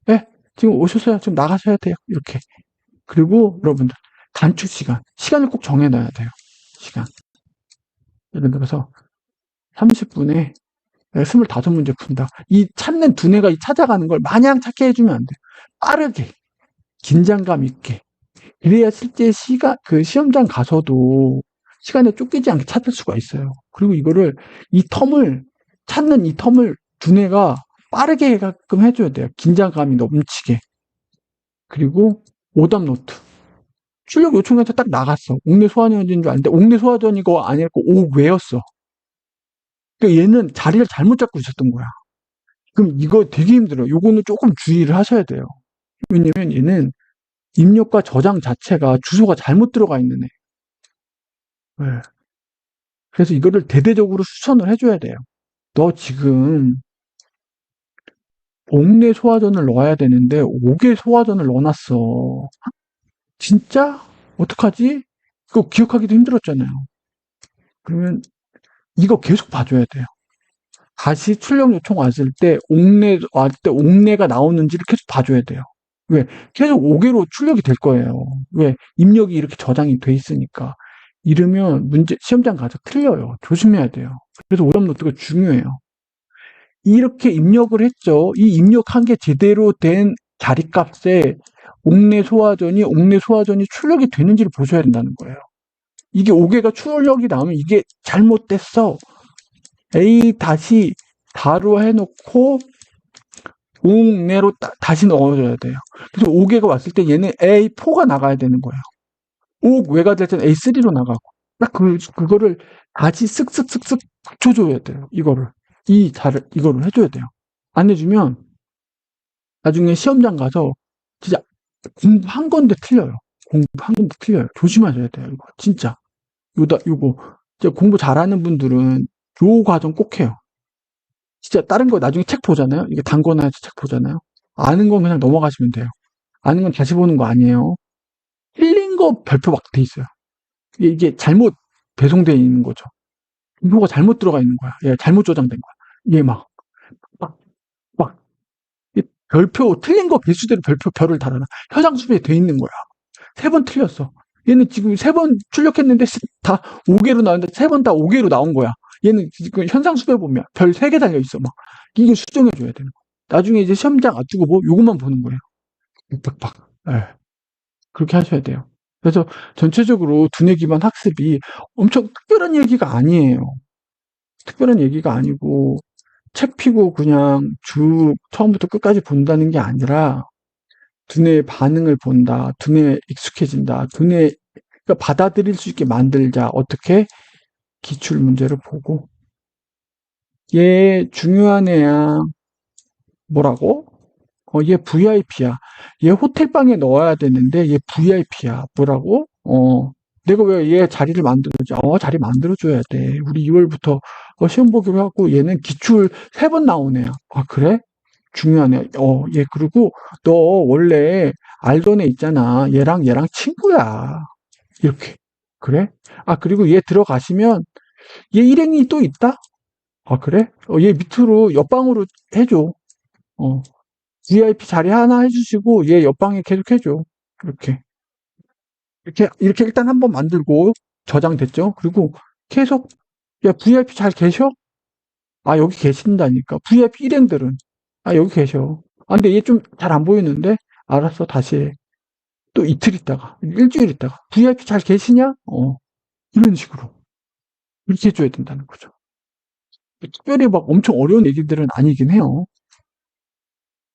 예, 지금 오셨어요. 지금 나가셔야 돼요. 이렇게. 그리고 여러분들, 단축 시간을 꼭 정해놔야 돼요. 시간. 예를 들어서 30분에 25문제 푼다. 이 찾는 두뇌가 찾아가는 걸 마냥 찾게 해주면 안 돼요. 빠르게, 긴장감 있게. 그래야 실제 시험장 가서도 시간에 쫓기지 않게 찾을 수가 있어요. 그리고 찾는 이 텀을 두뇌가 빠르게 해가끔 해줘야 돼요. 긴장감이 넘치게. 그리고 오답 노트. 출력 요청해서 딱 나갔어. 옥내 소화전인 줄 알았는데 옥내 소화전이고 아니고 옥외였어. 그러니까 얘는 자리를 잘못 잡고 있었던 거야. 그럼 이거 되게 힘들어요. 요거는 조금 주의를 하셔야 돼요. 왜냐면 얘는 입력과 저장 자체가 주소가 잘못 들어가 있는 애. 네. 그래서 이거를 대대적으로 추천을 해줘야 돼요. 너 지금 옥내 소화전을 넣어야 되는데 옥외 소화전을 넣어놨어. 진짜? 어떡하지? 그거 기억하기도 힘들었잖아요. 그러면 이거 계속 봐줘야 돼요. 다시 출력 요청 왔을 때 옥내가 나오는지를 계속 봐줘야 돼요. 왜? 계속 옥외로 출력이 될 거예요. 왜? 입력이 이렇게 저장이 돼 있으니까. 이러면 시험장 가서 틀려요. 조심해야 돼요. 그래서 오답 노트가 중요해요. 이렇게 입력을 했죠. 이 입력한 게 제대로 된 자리값에 옥내 소화전이 출력이 되는지를 보셔야 된다는 거예요. 이게 5개가 출력이 나오면 이게 잘못됐어. A 다시 다로 해놓고 옥내로 다시 넣어줘야 돼요. 그래서 5개가 왔을 때 얘는 A4가 나가야 되는 거예요. 옥외가 될 때는 A3로 나가고 딱 그거를 다시 쓱쓱쓱쓱 붙여줘야 돼요. 이거를 해줘야 돼요. 안 해주면 나중에 시험장 가서 진짜 공부한 건데 틀려요. 공부한 건데 틀려요. 조심하셔야 돼요. 이거 진짜 요거 이제 공부 잘하는 분들은 요 과정 꼭 해요. 진짜 다른 거 나중에 책 보잖아요. 이게 단거나 해서 책 보잖아요. 아는 건 그냥 넘어가시면 돼요. 아는 건 다시 보는 거 아니에요. 틀린 거 별표 막 돼 있어요. 이게 잘못 배송되어 있는 거죠. 인포가 잘못 들어가 있는 거야. 예, 잘못 저장된 거야. 이게 막, 막, 별표, 틀린 거 개수대로 별표, 별을 달아놔. 현상수배에 돼 있는 거야. 세 번 틀렸어. 얘는 지금 세 번 출력했는데 다 5개로 나왔는데 세 번 다 5개로 나온 거야. 얘는 지금 현상수배 보면 별 3개 달려 있어. 막. 이게 수정해줘야 되는 거야. 나중에 이제 시험장 앞두고 뭐, 요것만 보는 거예요. 빡빡. 예. 그렇게 하셔야 돼요. 그래서 전체적으로 두뇌 기반 학습이 엄청 특별한 얘기가 아니에요. 특별한 얘기가 아니고 책 피고 그냥 쭉 처음부터 끝까지 본다는 게 아니라 두뇌의 반응을 본다. 두뇌에 익숙해진다. 두뇌 그러니까 받아들일 수 있게 만들자. 어떻게 기출 문제를 보고 얘 중요한 애야. 뭐라고? 얘 VIP야. 얘 호텔방에 넣어야 되는데 얘 VIP야. 뭐라고? 내가 왜 얘 자리를 만들어줘? 자리 만들어줘야 돼. 우리 2월부터 시험 보기로 하고 얘는 기출 3번 나온 애야. 아, 그래? 중요한 애. 얘 그리고 너 원래 알던 애 있잖아. 얘랑 친구야. 이렇게. 그래? 아, 그리고 얘 들어가시면 얘 일행이 또 있다? 아, 그래? 얘 밑으로 옆방으로 해줘. 어. VIP 자리 하나 해주시고 얘 옆방에 계속 해줘. 이렇게. 이렇게 일단 한번 만들고 저장됐죠? 그리고 계속 야, VIP 잘 계셔? 아, 여기 계신다니까. VIP 일행들은. 아, 여기 계셔. 아, 근데 얘 좀 잘 안 보이는데? 알았어, 다시 해. 또 이틀 있다가, 일주일 있다가. VIP 잘 계시냐? 이런 식으로. 이렇게 해줘야 된다는 거죠. 특별히 막 엄청 어려운 얘기들은 아니긴 해요.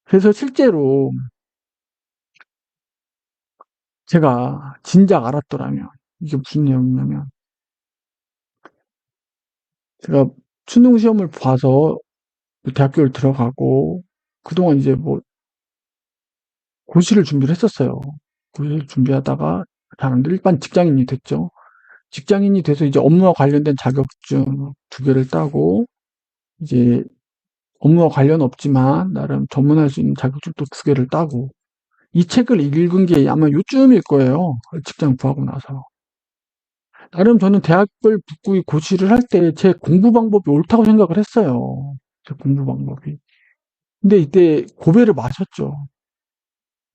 그래서 실제로 제가 진작 알았더라면, 이게 무슨 내용이냐면, 제가 수능 시험을 봐서 대학교를 들어가고, 그동안 이제 뭐, 고시를 준비를 했었어요. 고시를 준비하다가, 사람들 일반 직장인이 됐죠. 직장인이 돼서 이제 업무와 관련된 자격증 2개를 따고, 이제 업무와 관련 없지만, 나름 전문할 수 있는 자격증 또 2개를 따고, 이 책을 읽은 게 아마 요쯤일 거예요. 직장 구하고 나서. 나름 저는 대학을 붙고 고시를 할 때 제 공부 방법이 옳다고 생각을 했어요. 제 공부 방법이. 근데 이때 고배를 마셨죠.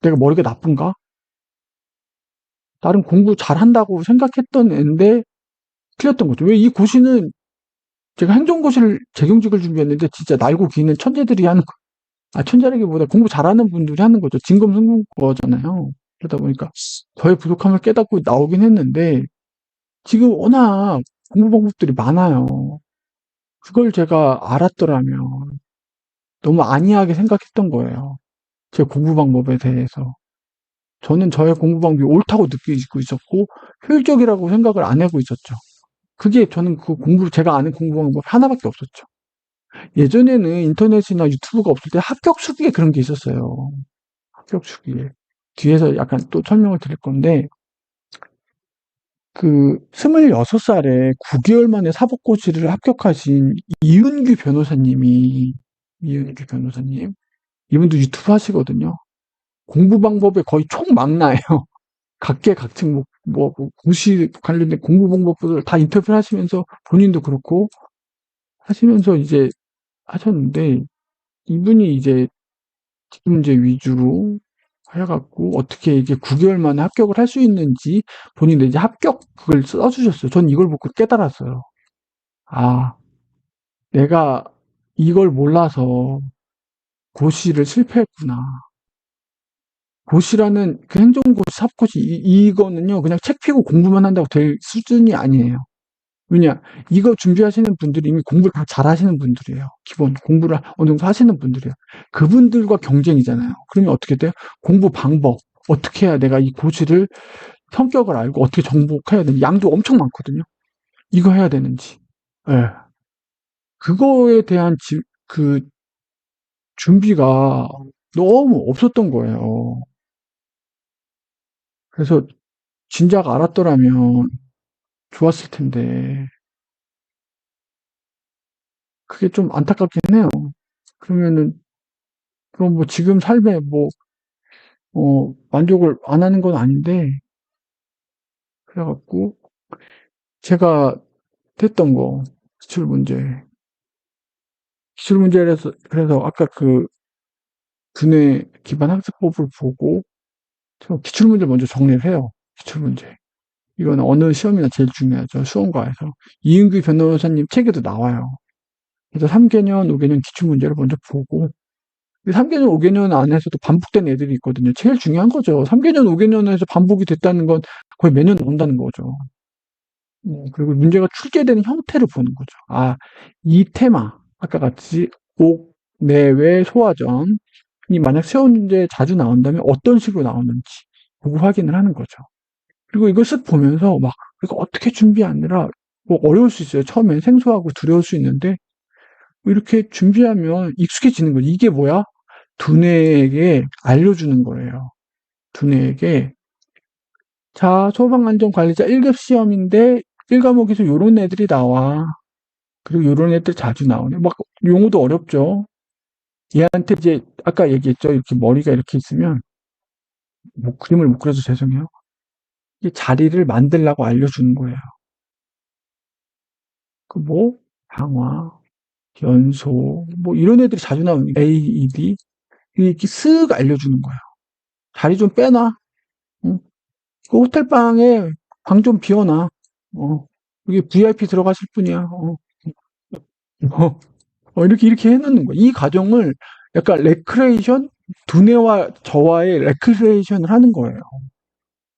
내가 머리가 나쁜가? 나름 공부 잘한다고 생각했던 애인데 틀렸던 거죠. 왜 이 고시는 제가 행정고시를 재경직을 준비했는데 진짜 날고 기는 천재들이 하는 거. 천재라기보다 공부 잘하는 분들이 하는 거죠. 진검승부거잖아요. 그러다 보니까 저의 부족함을 깨닫고 나오긴 했는데 지금 워낙 공부 방법들이 많아요. 그걸 제가 알았더라면 너무 안이하게 생각했던 거예요. 제 공부 방법에 대해서. 저는 저의 공부 방법이 옳다고 느끼고 있었고, 효율적이라고 생각을 안 하고 있었죠. 그게 저는 제가 아는 공부 방법 하나밖에 없었죠. 예전에는 인터넷이나 유튜브가 없을 때 합격 수기에 그런 게 있었어요. 합격 수기에. 뒤에서 약간 또 설명을 드릴 건데, 26살에 9개월 만에 사법고시를 합격하신 이윤규 변호사님, 이분도 유튜브 하시거든요. 공부 방법에 거의 총망라예요. 각계각층 고시 관련된 공부 방법들을 다 인터뷰를 하시면서 본인도 그렇고 하시면서 이제 하셨는데 이분이 이제 문제 위주로 해갖고 어떻게 이게 9개월 만에 합격을 할 수 있는지 본인도 이제 합격 그걸 써주셨어요. 전 이걸 보고 깨달았어요. 아, 내가 이걸 몰라서 고시를 실패했구나. 고시라는 그 행정고시, 사법고시 이거는요 그냥 책 피고 공부만 한다고 될 수준이 아니에요. 왜냐 이거 준비하시는 분들이 이미 공부를 다 잘하시는 분들이에요. 기본 공부를 어느 정도 하시는 분들이에요. 그분들과 경쟁이잖아요. 그러면 어떻게 돼요? 공부 방법 어떻게 해야 내가 이 고시를 성격을 알고 어떻게 정복해야 되는지 양도 엄청 많거든요. 이거 해야 되는지. 예. 그거에 대한 그 준비가 너무 없었던 거예요. 그래서 진작 알았더라면 좋았을 텐데 그게 좀 안타깝긴 해요. 그러면은, 그럼 뭐 지금 삶에 뭐, 만족을 안 하는 건 아닌데, 그래갖고, 제가 했던 거, 기출 문제. 기출 문제라서, 그래서 아까 그 두뇌 기반 학습법을 보고, 저 기출 문제 먼저 정리를 해요. 기출 문제. 이건 어느 시험이나 제일 중요하죠. 수험과에서. 이은규 변호사님 책에도 나와요. 그래서 3개년, 5개년 기출 문제를 먼저 보고, 3개년, 5개년 안에서도 반복된 애들이 있거든요. 제일 중요한 거죠. 3개년, 5개년에서 반복이 됐다는 건 거의 매년 나온다는 거죠. 그리고 문제가 출제되는 형태를 보는 거죠. 아, 이 테마, 아까 같이 옥, 내외, 소화전이 만약 시험 문제에 자주 나온다면 어떤 식으로 나오는지 보고 확인을 하는 거죠. 그리고 이걸 쓱 보면서 막, 이거 어떻게 준비하느라 뭐 어려울 수 있어요. 처음엔 생소하고 두려울 수 있는데 이렇게 준비하면 익숙해지는 거죠. 이게 뭐야? 두뇌에게 알려주는 거예요. 두뇌에게 자, 소방안전관리자 1급 시험인데 1과목에서 요런 애들이 나와. 그리고 요런 애들 자주 나오네. 막 용어도 어렵죠. 얘한테 이제 아까 얘기했죠. 이렇게 머리가 이렇게 있으면 뭐 그림을 못 그려서 죄송해요. 이 자리를 만들라고 알려주는 거예요. 그 뭐 방화, 연소 뭐 이런 애들이 자주 나오는 AED 이렇게 쓱 알려주는 거예요. 자리 좀 빼놔. 응? 그 호텔 방에 방 좀 비워놔. 이게 VIP 들어가실 분이야. 어, 이렇게 해놓는 거야. 이 과정을 약간 레크레이션? 두뇌와 저와의 레크레이션을 하는 거예요.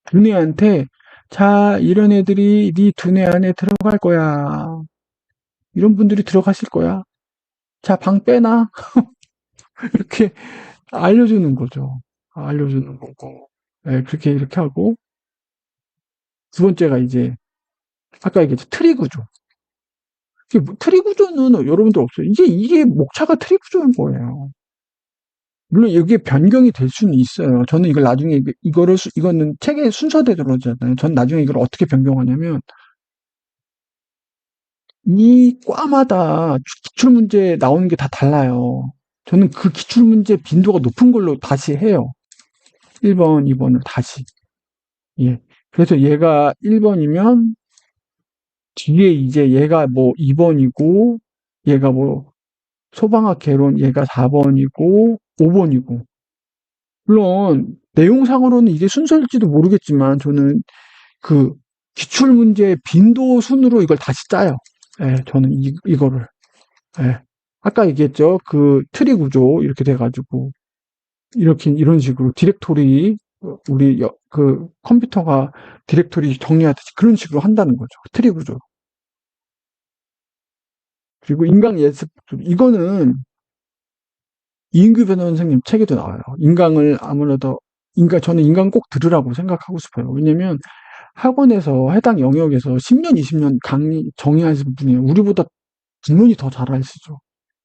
두뇌한테, 자, 이런 애들이 네 두뇌 안에 들어갈 거야. 이런 분들이 들어가실 거야. 자, 방 빼놔. 이렇게 알려주는 거죠. 알려주는 거고. 네, 그렇게 이렇게 하고. 두 번째가 이제, 아까 얘기했죠. 트리 구조. 트리 구조는 여러분들 없어요. 이게 목차가 트리 구조인 거예요. 물론 이게 변경이 될 수는 있어요. 저는 이걸 나중에 이거는 책의 순서대로잖아요. 전 나중에 이걸 어떻게 변경하냐면 이 과마다 기출 문제 나오는 게 다 달라요. 저는 그 기출 문제 빈도가 높은 걸로 다시 해요. 1번, 2번을 다시. 예. 그래서 얘가 1번이면 뒤에 이제 얘가 뭐 2번이고 얘가 뭐 소방학 개론 얘가 4번이고 5번이고 물론 내용상으로는 이게 순서일지도 모르겠지만 저는 그 기출 문제 빈도 순으로 이걸 다시 짜요. 예, 저는 이거를. 예. 아까 얘기했죠. 그 트리 구조 이렇게 돼가지고 이렇게 이런 식으로 디렉토리 우리 그 컴퓨터가 디렉토리 정리하듯이 그런 식으로 한다는 거죠. 트리 구조. 그리고 인강 예습 이거는 이인규 변호사 선생님 책에도 나와요. 인강을 아무래도 저는 인강 꼭 들으라고 생각하고 싶어요. 왜냐면 학원에서 해당 영역에서 10년, 20년 강의 정의하신 분이에요. 우리보다 당연히 더 잘 아시죠.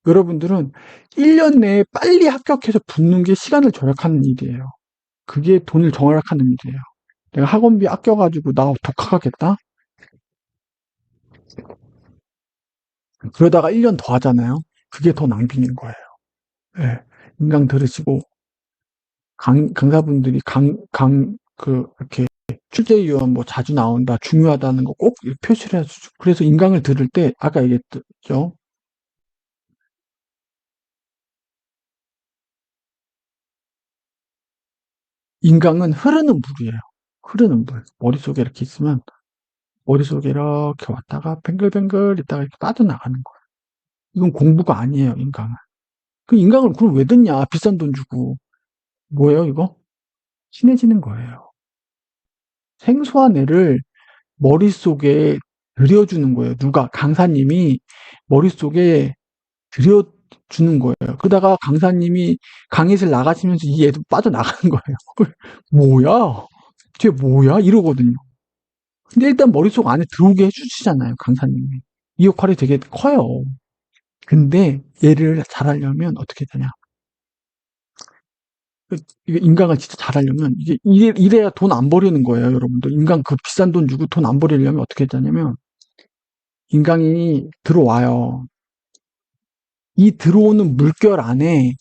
여러분들은 1년 내에 빨리 합격해서 붙는 게 시간을 절약하는 일이에요. 그게 돈을 절약하는 일이에요. 내가 학원비 아껴가지고 나 독학하겠다? 그러다가 1년 더 하잖아요. 그게 더 낭비인 거예요. 예. 인강 들으시고 강사분들이 이렇게 출제위원 뭐 자주 나온다, 중요하다는 거 꼭 표시를 해주죠. 그래서 인강을 들을 때, 아까 얘기했죠. 인강은 흐르는 물이에요. 흐르는 물. 머릿속에 이렇게 있으면, 머릿속에 이렇게 왔다가 뱅글뱅글 있다가 이렇게 빠져나가는 거예요. 이건 공부가 아니에요, 인강은. 그 인강을 그럼 왜 듣냐? 비싼 돈 주고. 뭐예요, 이거? 친해지는 거예요. 생소한 애를 머릿속에 들여주는 거예요. 누가? 강사님이 머릿속에 들여주는 거예요. 그러다가 강사님이 강의실 나가시면서 이 애도 빠져나가는 거예요. 뭐야? 쟤 뭐야? 이러거든요. 근데 일단 머릿속 안에 들어오게 해주시잖아요, 강사님이. 이 역할이 되게 커요. 근데 얘를 잘하려면 어떻게 되냐? 이게 인강을 진짜 잘하려면 이래야 돈 안 버리는 거예요, 여러분들. 인강 그 비싼 돈 주고 돈 안 버리려면 어떻게 되냐면 인강이 들어와요. 이 들어오는 물결 안에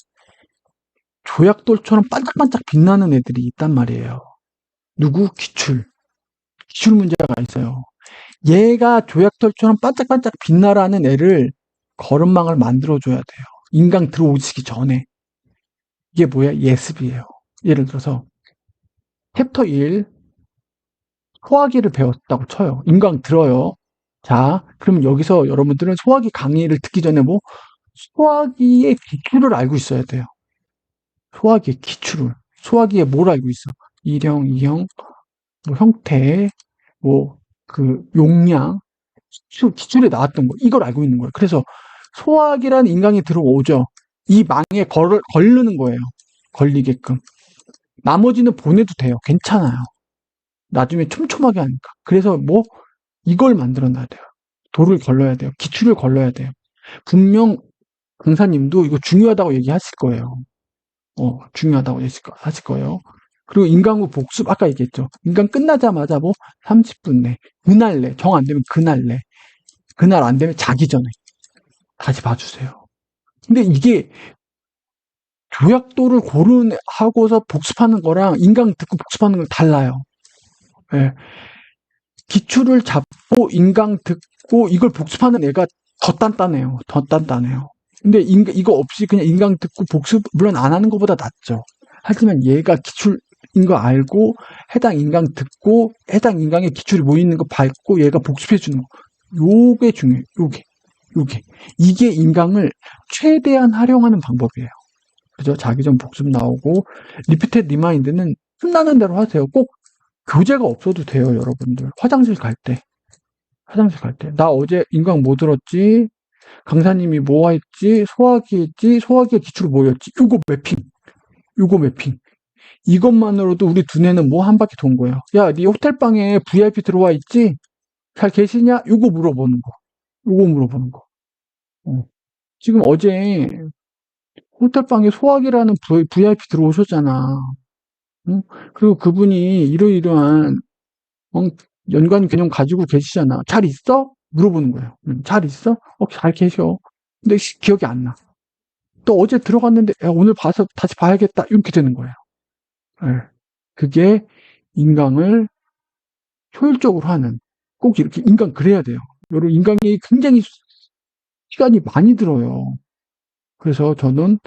조약돌처럼 반짝반짝 빛나는 애들이 있단 말이에요. 누구? 기출. 기출 문제가 있어요. 얘가 조약돌처럼 반짝반짝 빛나라는 애를 걸음망을 만들어줘야 돼요. 인강 들어오시기 전에. 이게 뭐야? 예습이에요. 예를 들어서 챕터 1 소화기를 배웠다고 쳐요. 인강 들어요. 자, 그럼 여기서 여러분들은 소화기 강의를 듣기 전에 뭐 소화기의 기출을 알고 있어야 돼요. 소화기의 기출을. 소화기에 뭘 알고 있어? 1형, 2형, 뭐 형태, 뭐 그 용량, 기출에 나왔던 거 이걸 알고 있는 거예요. 그래서 소화기라는 인강이 들어오죠. 이 망에 걸르는 거예요. 걸리게끔. 나머지는 보내도 돼요. 괜찮아요. 나중에 촘촘하게 하니까. 그래서 뭐 이걸 만들어 놔야 돼요. 돌을 걸러야 돼요. 기출을 걸러야 돼요. 분명 강사님도 이거 중요하다고 얘기하실 거예요. 중요하다고 하실 거예요. 그리고 인강구 복습 아까 얘기했죠. 인강 끝나자마자 뭐 30분 내, 그날 내, 정 안 되면 그날 내, 그날 안 되면 자기 전에 다시 봐주세요. 근데 이게 조약도를 하고서 복습하는 거랑 인강 듣고 복습하는 건 달라요. 예. 기출을 잡고 인강 듣고 이걸 복습하는 애가 더 단단해요. 더 단단해요. 근데 이거 없이 그냥 인강 듣고 복습 물론 안 하는 것보다 낫죠. 하지만 얘가 기출인 거 알고 해당 인강 듣고 해당 인강에 기출이 뭐 있는 거 밟고 얘가 복습해 주는 거. 요게 중요해요. 요게. 이게 인강을 최대한 활용하는 방법이에요. 그죠? 자기 전 복습 나오고 리피트 리마인드는 끝나는 대로 하세요. 꼭 교재가 없어도 돼요, 여러분들. 화장실 갈 때. 나 어제 인강 뭐 들었지? 강사님이 뭐 했지? 소화기 했지? 소화기의 기출 뭐였지? 요거 매핑. 이것만으로도 우리 두뇌는 뭐 한 바퀴 돈 거예요. 야, 네 호텔방에 VIP 들어와 있지? 잘 계시냐? 요거 물어보는 거. 지금 어제 호텔방에 소화기라는 VIP 들어오셨잖아. 응? 그리고 그분이 이러이러한 연관 개념 가지고 계시잖아. 잘 있어? 물어보는 거예요. 잘 있어? 잘 계셔. 근데 기억이 안 나. 또 어제 들어갔는데 야, 오늘 봐서 다시 봐야겠다. 이렇게 되는 거예요. 예. 그게 인강을 효율적으로 하는 꼭 이렇게 인강 그래야 돼요. 여러분 인강이 굉장히 시간이 많이 들어요. 그래서 저는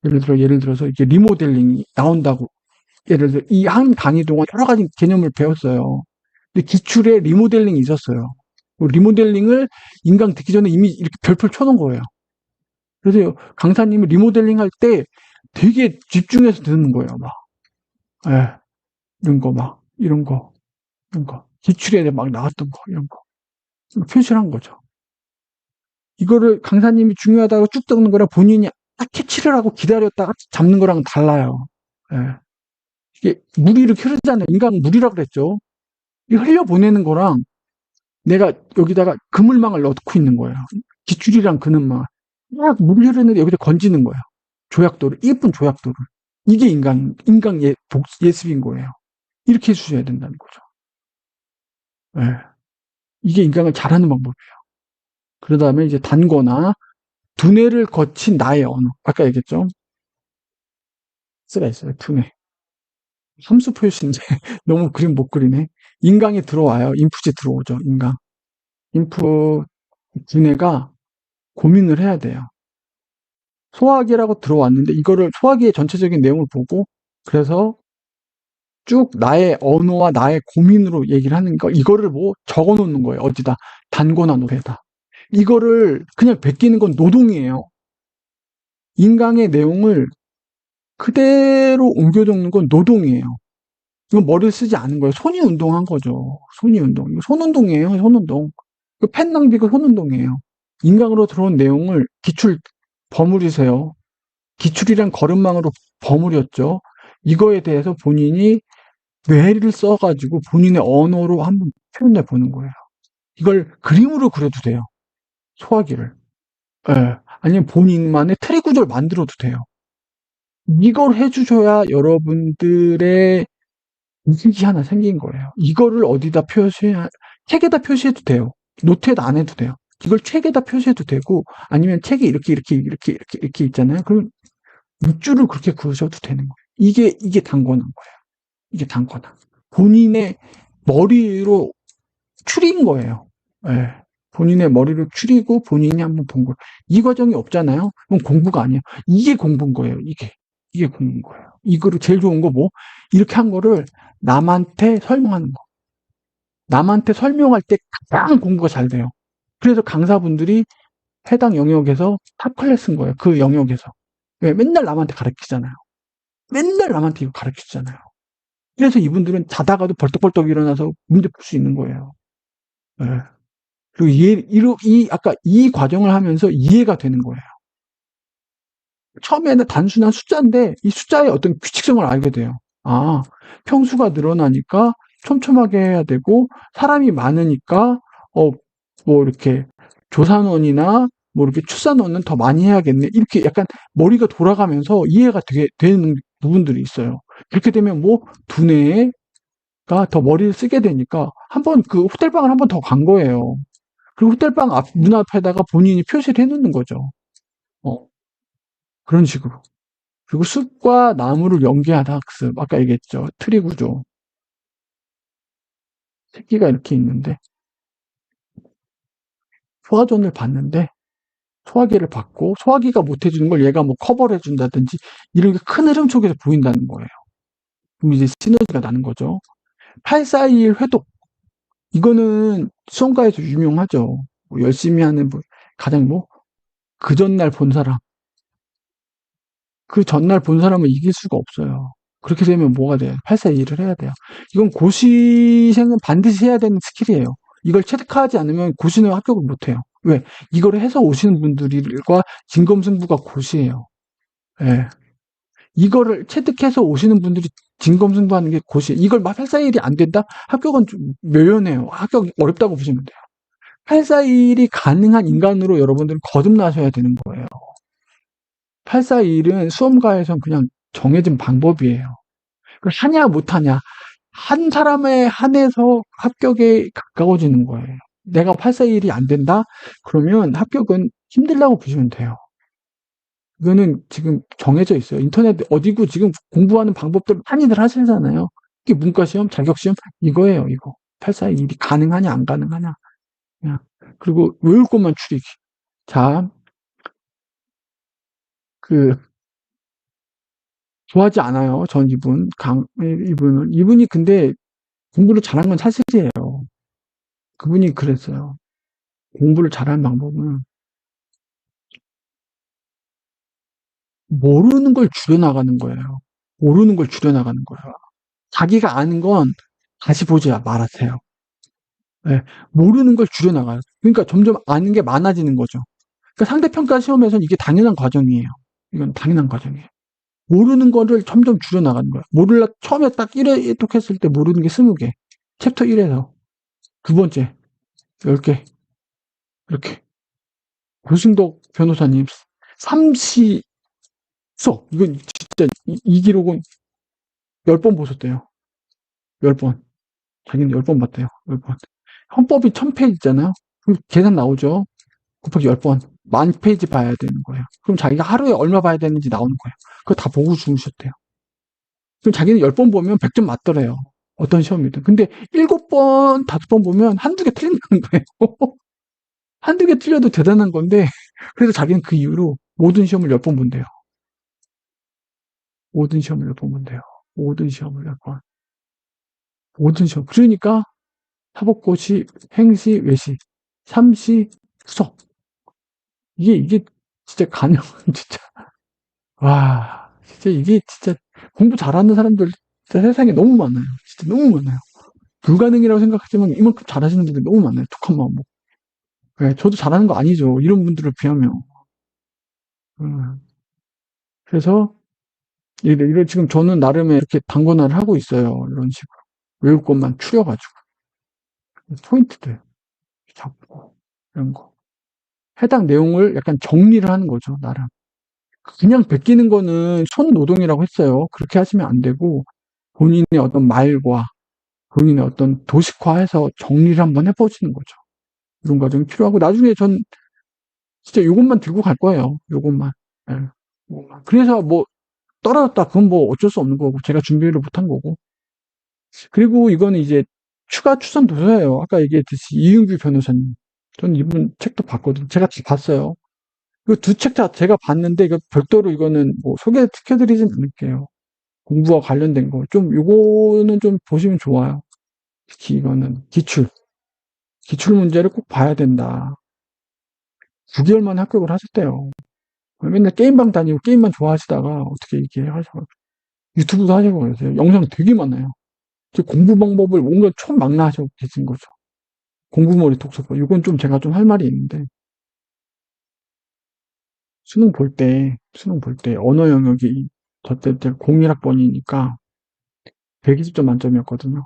예를 들어서 이게 리모델링이 나온다고 예를 들어 이 한 강의 동안 여러 가지 개념을 배웠어요. 근데 기출에 리모델링이 있었어요. 리모델링을 인강 듣기 전에 이미 이렇게 별표 쳐놓은 거예요. 그래서 강사님이 리모델링 할 때 되게 집중해서 듣는 거예요. 막, 예, 이런 거. 기출에 막 나왔던 거, 이런 거. 표시를 한 거죠. 이거를 강사님이 중요하다고 쭉 적는 거랑 본인이 딱 캐치를 하고 기다렸다가 잡는 거랑 달라요. 예. 이게 물이 이렇게 흐르잖아요. 인간 물이라 그랬죠. 이 흘려보내는 거랑 내가 여기다가 그물망을 넣고 있는 거예요. 기출이랑 그늘망. 막 물이 흐르는데 여기다 건지는 거예요. 조약도를, 예쁜 조약도를. 이게 예습인 거예요. 이렇게 해주셔야 된다는 거죠. 예. 이게 인강을 잘하는 방법이에요. 그 다음에 이제 단거나 두뇌를 거친 나의 언어. 아까 얘기했죠. S가 있어요. 두뇌. 함수 표시인데 너무 그림 못 그리네. 인강이 들어와요. 인풋이 들어오죠. 인풋 두뇌가 고민을 해야 돼요. 소화기라고 들어왔는데 이거를 소화기의 전체적인 내용을 보고 그래서 쭉 나의 언어와 나의 고민으로 얘기를 하는 거 이거를 뭐 적어 놓는 거예요. 어디다 단거나 노래다. 이거를 그냥 베끼는 건 노동이에요. 인강의 내용을 그대로 옮겨 적는 건 노동이에요. 이건 머리를 쓰지 않은 거예요. 손이 운동한 거죠. 손이 운동. 이거 손 운동이에요. 손 운동. 펜 낭비가 손 운동이에요. 인강으로 들어온 내용을 기출 버무리세요. 기출이란 걸음망으로 버무렸죠. 이거에 대해서 본인이 뇌를 써가지고 본인의 언어로 한번 표현해 보는 거예요. 이걸 그림으로 그려도 돼요. 소화기를. 예. 아니면 본인만의 트리 구조를 만들어도 돼요. 이걸 해주셔야 여러분들의 이익이 하나 생긴 거예요. 이거를 어디다 책에다 표시해도 돼요. 노트에다 안 해도 돼요. 이걸 책에다 표시해도 되고, 아니면 책이 이렇게 있잖아요. 그럼 밑줄을 그렇게 그으셔도 되는 거예요. 이게 단권한 거예요. 이게 단권한. 본인의 머리로 추린 거예요. 예. 본인의 머리를 추리고 본인이 한번 본 거예요. 이 과정이 없잖아요. 그럼 공부가 아니에요. 이게 공부인 거예요. 이게 공부인 거예요. 이거를 제일 좋은 거 뭐? 이렇게 한 거를 남한테 설명하는 거. 남한테 설명할 때 가장 공부가 잘 돼요. 그래서 강사분들이 해당 영역에서 탑 클래스인 거예요. 그 영역에서. 왜? 맨날 남한테 가르치잖아요. 맨날 남한테 이거 가르치잖아요. 그래서 이분들은 자다가도 벌떡벌떡 일어나서 문제 풀 수 있는 거예요. 예. 그리고 아까 이 과정을 하면서 이해가 되는 거예요. 처음에는 단순한 숫자인데 이 숫자의 어떤 규칙성을 알게 돼요. 아, 평수가 늘어나니까 촘촘하게 해야 되고 사람이 많으니까 뭐 이렇게 조산원이나 뭐 이렇게 출산원은 더 많이 해야겠네. 이렇게 약간 머리가 돌아가면서 이해가 되는 부분들이 있어요. 그렇게 되면 뭐 두뇌가 더 머리를 쓰게 되니까 한번 그 호텔방을 한번 더 간 거예요. 그리고 호텔방 문 앞에다가 본인이 표시를 해놓는 거죠. 어, 그런 식으로. 그리고 숲과 나무를 연계하다 학습. 아까 얘기했죠. 트리 구조. 새끼가 이렇게 있는데 소화전을 봤는데 소화기를 받고 소화기가 못 해주는 걸 얘가 뭐 커버를 해준다든지 이런 게 큰 흐름 속에서 보인다는 거예요. 그럼 이제 시너지가 나는 거죠. 841 회독. 이거는 수험가에서 유명하죠. 뭐 열심히 하는 가장 그 전날 본 사람. 그 전날 본 사람은 이길 수가 없어요. 그렇게 되면 뭐가 돼요? 842를 해야 돼요. 이건 고시생은 반드시 해야 되는 스킬이에요. 이걸 체득하지 않으면 고시는 합격을 못 해요. 왜? 이걸 해서 오시는 분들과 진검승부가 고시예요. 예. 이거를 체득해서 오시는 분들이 진검승부하는 게 고시. 이걸 막 841이 안 된다? 합격은 좀 묘연해요. 합격 어렵다고 보시면 돼요. 841이 가능한 인간으로 여러분들은 거듭나셔야 되는 거예요. 841은 수험가에선 그냥 정해진 방법이에요. 그걸 하냐 못하냐 한 사람에 한해서 합격에 가까워지는 거예요. 내가 841이 안 된다? 그러면 합격은 힘들다고 보시면 돼요. 이거는 지금 정해져 있어요. 인터넷 어디고 지금 공부하는 방법들 많이들 하시잖아요. 이게 문과시험, 자격시험 이거예요. 이거 841이 가능하냐 안 가능하냐 그냥. 그리고 외울 것만 추리기. 자, 그 좋아하지 않아요. 전 이분이 근데 공부를 잘한 건 사실이에요. 그분이 그랬어요. 공부를 잘하는 방법은 모르는 걸 줄여나가는 거예요. 모르는 걸 줄여나가는 거예요. 자기가 아는 건 다시 보지 말았어요. 네, 모르는 걸 줄여나가요. 그러니까 점점 아는 게 많아지는 거죠. 그러니까 상대평가 시험에서는 이게 당연한 과정이에요. 이건 당연한 과정이에요. 모르는 거를 점점 줄여나가는 거예요. 처음에 딱 1회 해독했을 때 모르는 게 20개. 챕터 1에서. 두 번째, 10개. 이렇게. 고승덕 변호사님, 삼시 이건 진짜 이 기록은 10번 보셨대요. 10번. 자기는 10번 봤대요. 10번. 헌법이 1000페이지잖아요. 그럼 계산 나오죠. 곱하기 10번. 10,000페이지 봐야 되는 거예요. 그럼 자기가 하루에 얼마 봐야 되는지 나오는 거예요. 그거 다 보고 주무셨대요. 그럼 자기는 10번 보면 100점 맞더래요. 어떤 시험이든. 근데 7번, 5번 보면 한두 개 틀린다는 거예요. 한두 개 틀려도 대단한 건데, 그래서 자기는 그 이후로 모든 시험을 10번 본대요. 모든 시험을 10번 본대요. 모든 시험을 10번. 모든 시험. 그러니까 사법고시, 행시, 외시, 삼시, 수석. 이게 진짜 가능은 진짜. 와, 진짜 이게 진짜 공부 잘하는 사람들 진짜 세상에 너무 많아요. 진짜 너무 많아요. 불가능이라고 생각하지만 이만큼 잘하시는 분들이 너무 많아요. 툭한 마음 먹고. 네, 저도 잘하는 거 아니죠. 이런 분들을 비하면. 그래서 지금 저는 나름의 이렇게 단권화를 하고 있어요. 이런 식으로. 외울 것만 추려가지고. 포인트들 잡고, 이런 거. 해당 내용을 약간 정리를 하는 거죠, 나름. 그냥 베끼는 거는 손노동이라고 했어요. 그렇게 하시면 안 되고, 본인의 어떤 말과 본인의 어떤 도식화해서 정리를 한번 해보시는 거죠. 이런 과정이 필요하고, 나중에 전 진짜 요것만 들고 갈 거예요. 요것만. 예, 요것만. 그래서 뭐, 떨어졌다. 그건 뭐 어쩔 수 없는 거고, 제가 준비를 못한 거고. 그리고 이거는 이제 추가 추천 도서예요. 아까 얘기했듯이 이은규 변호사님. 전 이분 책도 봤거든요. 제가 봤어요. 이 두 책 다 제가 봤는데, 이거 별도로 이거는 뭐 소개시켜드리진 않을게요. 공부와 관련된 거. 좀, 요거는 좀 보시면 좋아요. 특히 이거는 기출. 기출 문제를 꼭 봐야 된다. 9개월 만에 합격을 하셨대요. 맨날 게임방 다니고 게임만 좋아하시다가 어떻게 이렇게 하셔가지고. 유튜브도 하시고 그러세요. 영상 되게 많아요. 공부 방법을 뭔가 총망라하시고 계신 거죠. 공부머리 독서법. 이건 좀 제가 좀 할 말이 있는데, 수능 볼 때 언어 영역이 저때 01학번이니까 120점 만점이었거든요.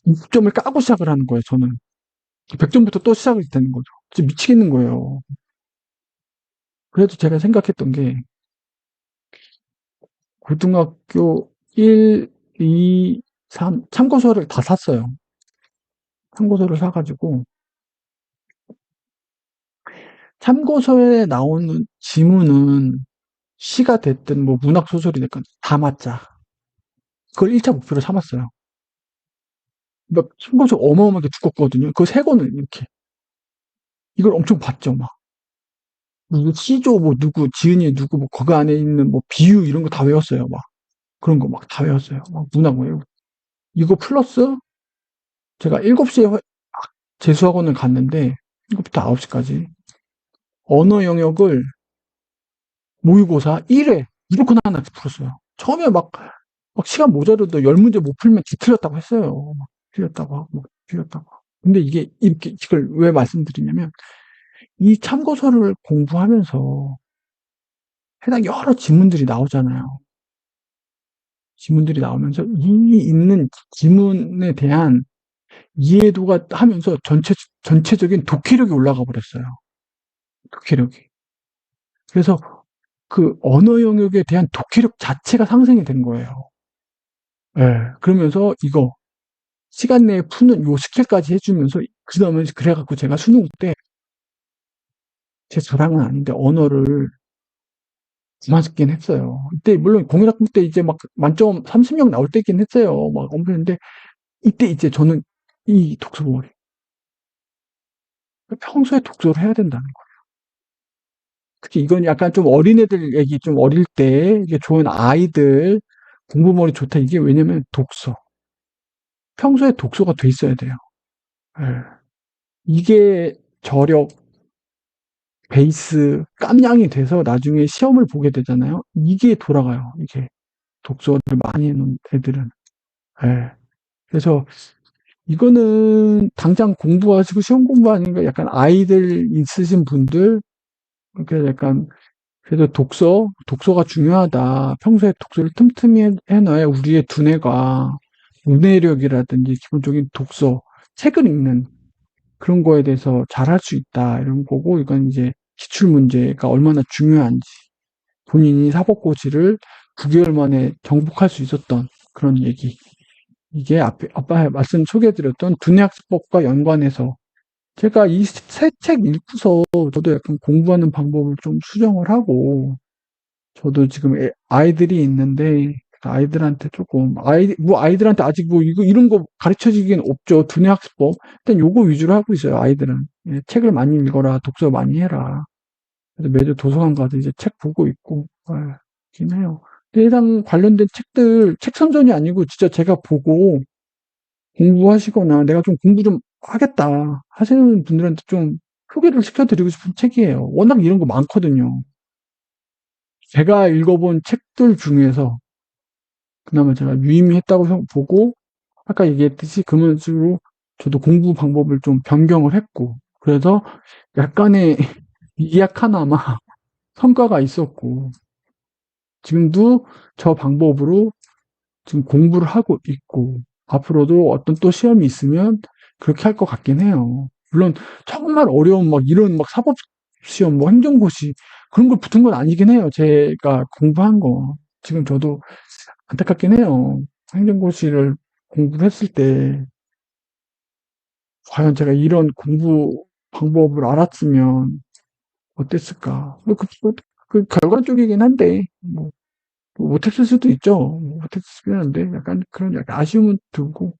20점을 까고 시작을 하는 거예요, 저는. 100점부터 또 시작이 되는 거죠. 진짜 미치겠는 거예요. 그래도 제가 생각했던 게, 고등학교 1, 2, 3, 참고서를 다 샀어요. 참고서를 사가지고, 참고서에 나오는 지문은 시가 됐든 뭐 문학 소설이 됐건 다 맞자. 그걸 1차 목표로 삼았어요. 막 참고서 어마어마하게 두껍거든요. 그 세 권을 이렇게. 이걸 엄청 봤죠, 막. 누구 시조 뭐 누구 지은이 누구 뭐 거기 안에 있는 뭐 비유 이런 거 다 외웠어요, 막. 그런 거 막 다 외웠어요. 막 문학 외우고. 이거 플러스 제가 7시에 재수학원을 갔는데 7시부터 9시까지 언어 영역을 모의고사 1회 무조건 하나 풀었어요. 처음에 막 시간 모자라도 10문제 못 풀면 뒤틀렸다고 했어요. 막 틀렸다고 하고, 막 틀렸다고 하고. 근데 이게, 이렇게, 이걸 왜 말씀드리냐면, 이 참고서를 공부하면서 해당 여러 지문들이 나오잖아요. 지문들이 나오면서 이 있는 지문에 대한 이해도가 하면서 전체적인 독해력이 올라가 버렸어요. 독해력이. 그래서 그 언어 영역에 대한 독해력 자체가 상승이 된 거예요. 예. 그러면서 이거 시간 내에 푸는 요 스킬까지 해주면서 그다음에 그래갖고 제가 수능 때 제 자랑은 아닌데 언어를 맞긴 했어요. 이때 물론 공일학번 때 이제 막 만점 30명 나올 때긴 했어요. 막 엄청는데 이때 이제 저는 이 독서머리 평소에 독서를 해야 된다는 거예요. 특히 이건 약간 좀 어린애들 얘기 좀 어릴 때 이게 좋은 아이들 공부머리 좋다 이게 왜냐면 독서 평소에 독서가 돼 있어야 돼요. 예. 이게 저력 베이스 깜냥이 돼서 나중에 시험을 보게 되잖아요. 이게 돌아가요. 이게 독서를 많이 해놓은 애들은. 예. 그래서 이거는 당장 공부하시고 시험 공부하는 거 약간 아이들 있으신 분들, 그러니까 약간 그래도 독서가 중요하다. 평소에 독서를 틈틈이 해놔야 우리의 두뇌가 문해력이라든지 기본적인 독서, 책을 읽는 그런 거에 대해서 잘할 수 있다. 이런 거고, 이건 이제 기출 문제가 얼마나 중요한지. 본인이 사법고시를 9개월 만에 정복할 수 있었던 그런 얘기. 이게 앞에, 아까 말씀 소개해드렸던 두뇌학습법과 연관해서 제가 이 세 책 읽고서 저도 약간 공부하는 방법을 좀 수정을 하고 저도 지금 아이들이 있는데 아이들한테 조금 뭐 아이들한테 아직 뭐 이거 이런 거 가르쳐 주기는 없죠. 두뇌학습법. 일단 요거 위주로 하고 있어요. 아이들은. 예, 책을 많이 읽어라. 독서 많이 해라. 그래서 매주 도서관 가서 이제 책 보고 있고, 긴 해요. 해당 관련된 책들, 책 선전이 아니고 진짜 제가 보고 공부하시거나 내가 좀 공부 좀 하겠다 하시는 분들한테 좀 소개를 시켜드리고 싶은 책이에요. 워낙 이런 거 많거든요. 제가 읽어본 책들 중에서 그나마 제가 유의미했다고 보고 아까 얘기했듯이 그런식으로 저도 공부 방법을 좀 변경을 했고 그래서 약간의 이약 하나마 성과가 있었고 지금도 저 방법으로 지금 공부를 하고 있고 앞으로도 어떤 또 시험이 있으면 그렇게 할 것 같긴 해요. 물론 정말 어려운 막 이런 막 사법 시험 뭐 행정고시 그런 걸 붙은 건 아니긴 해요. 제가 공부한 거. 지금 저도 안타깝긴 해요. 행정고시를 공부를 했을 때 과연 제가 이런 공부 방법을 알았으면 어땠을까? 그 결과적이긴 한데, 못했을 수도 있죠. 못했을 수도 있는데, 약간 그런 약간 아쉬움은 들고,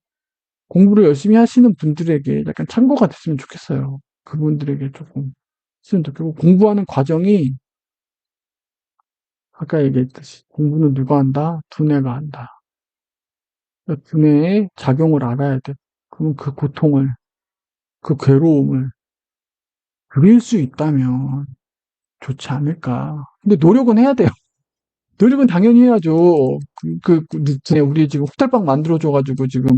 공부를 열심히 하시는 분들에게 약간 참고가 됐으면 좋겠어요. 그분들에게 조금 했으면 좋겠고, 공부하는 과정이, 아까 얘기했듯이, 공부는 누가 한다? 두뇌가 한다. 두뇌의 작용을 알아야 돼. 그러면 그 고통을, 그 괴로움을 그릴 수 있다면 좋지 않을까. 근데 노력은 해야 돼요. 노력은 당연히 해야죠. 우리 지금 호텔방 만들어줘가지고, 지금,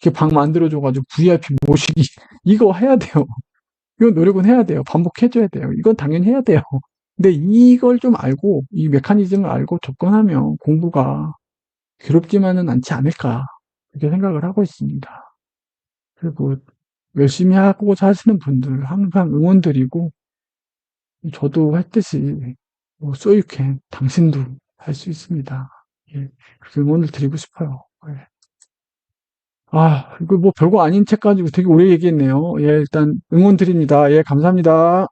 이렇게 방 만들어줘가지고, VIP 모시기, 이거 해야 돼요. 이건 노력은 해야 돼요. 반복해줘야 돼요. 이건 당연히 해야 돼요. 근데 이걸 좀 알고, 이 메커니즘을 알고 접근하면 공부가 괴롭지만은 않지 않을까. 그렇게 생각을 하고 있습니다. 그리고 열심히 하고자 하시는 분들 항상 응원드리고, 저도 했듯이, so you can, 당신도 할 수 있습니다. 예, 그렇게 응원을 드리고 싶어요. 예. 이거 뭐 별거 아닌 책 가지고 되게 오래 얘기했네요. 예, 일단 응원 드립니다. 예, 감사합니다.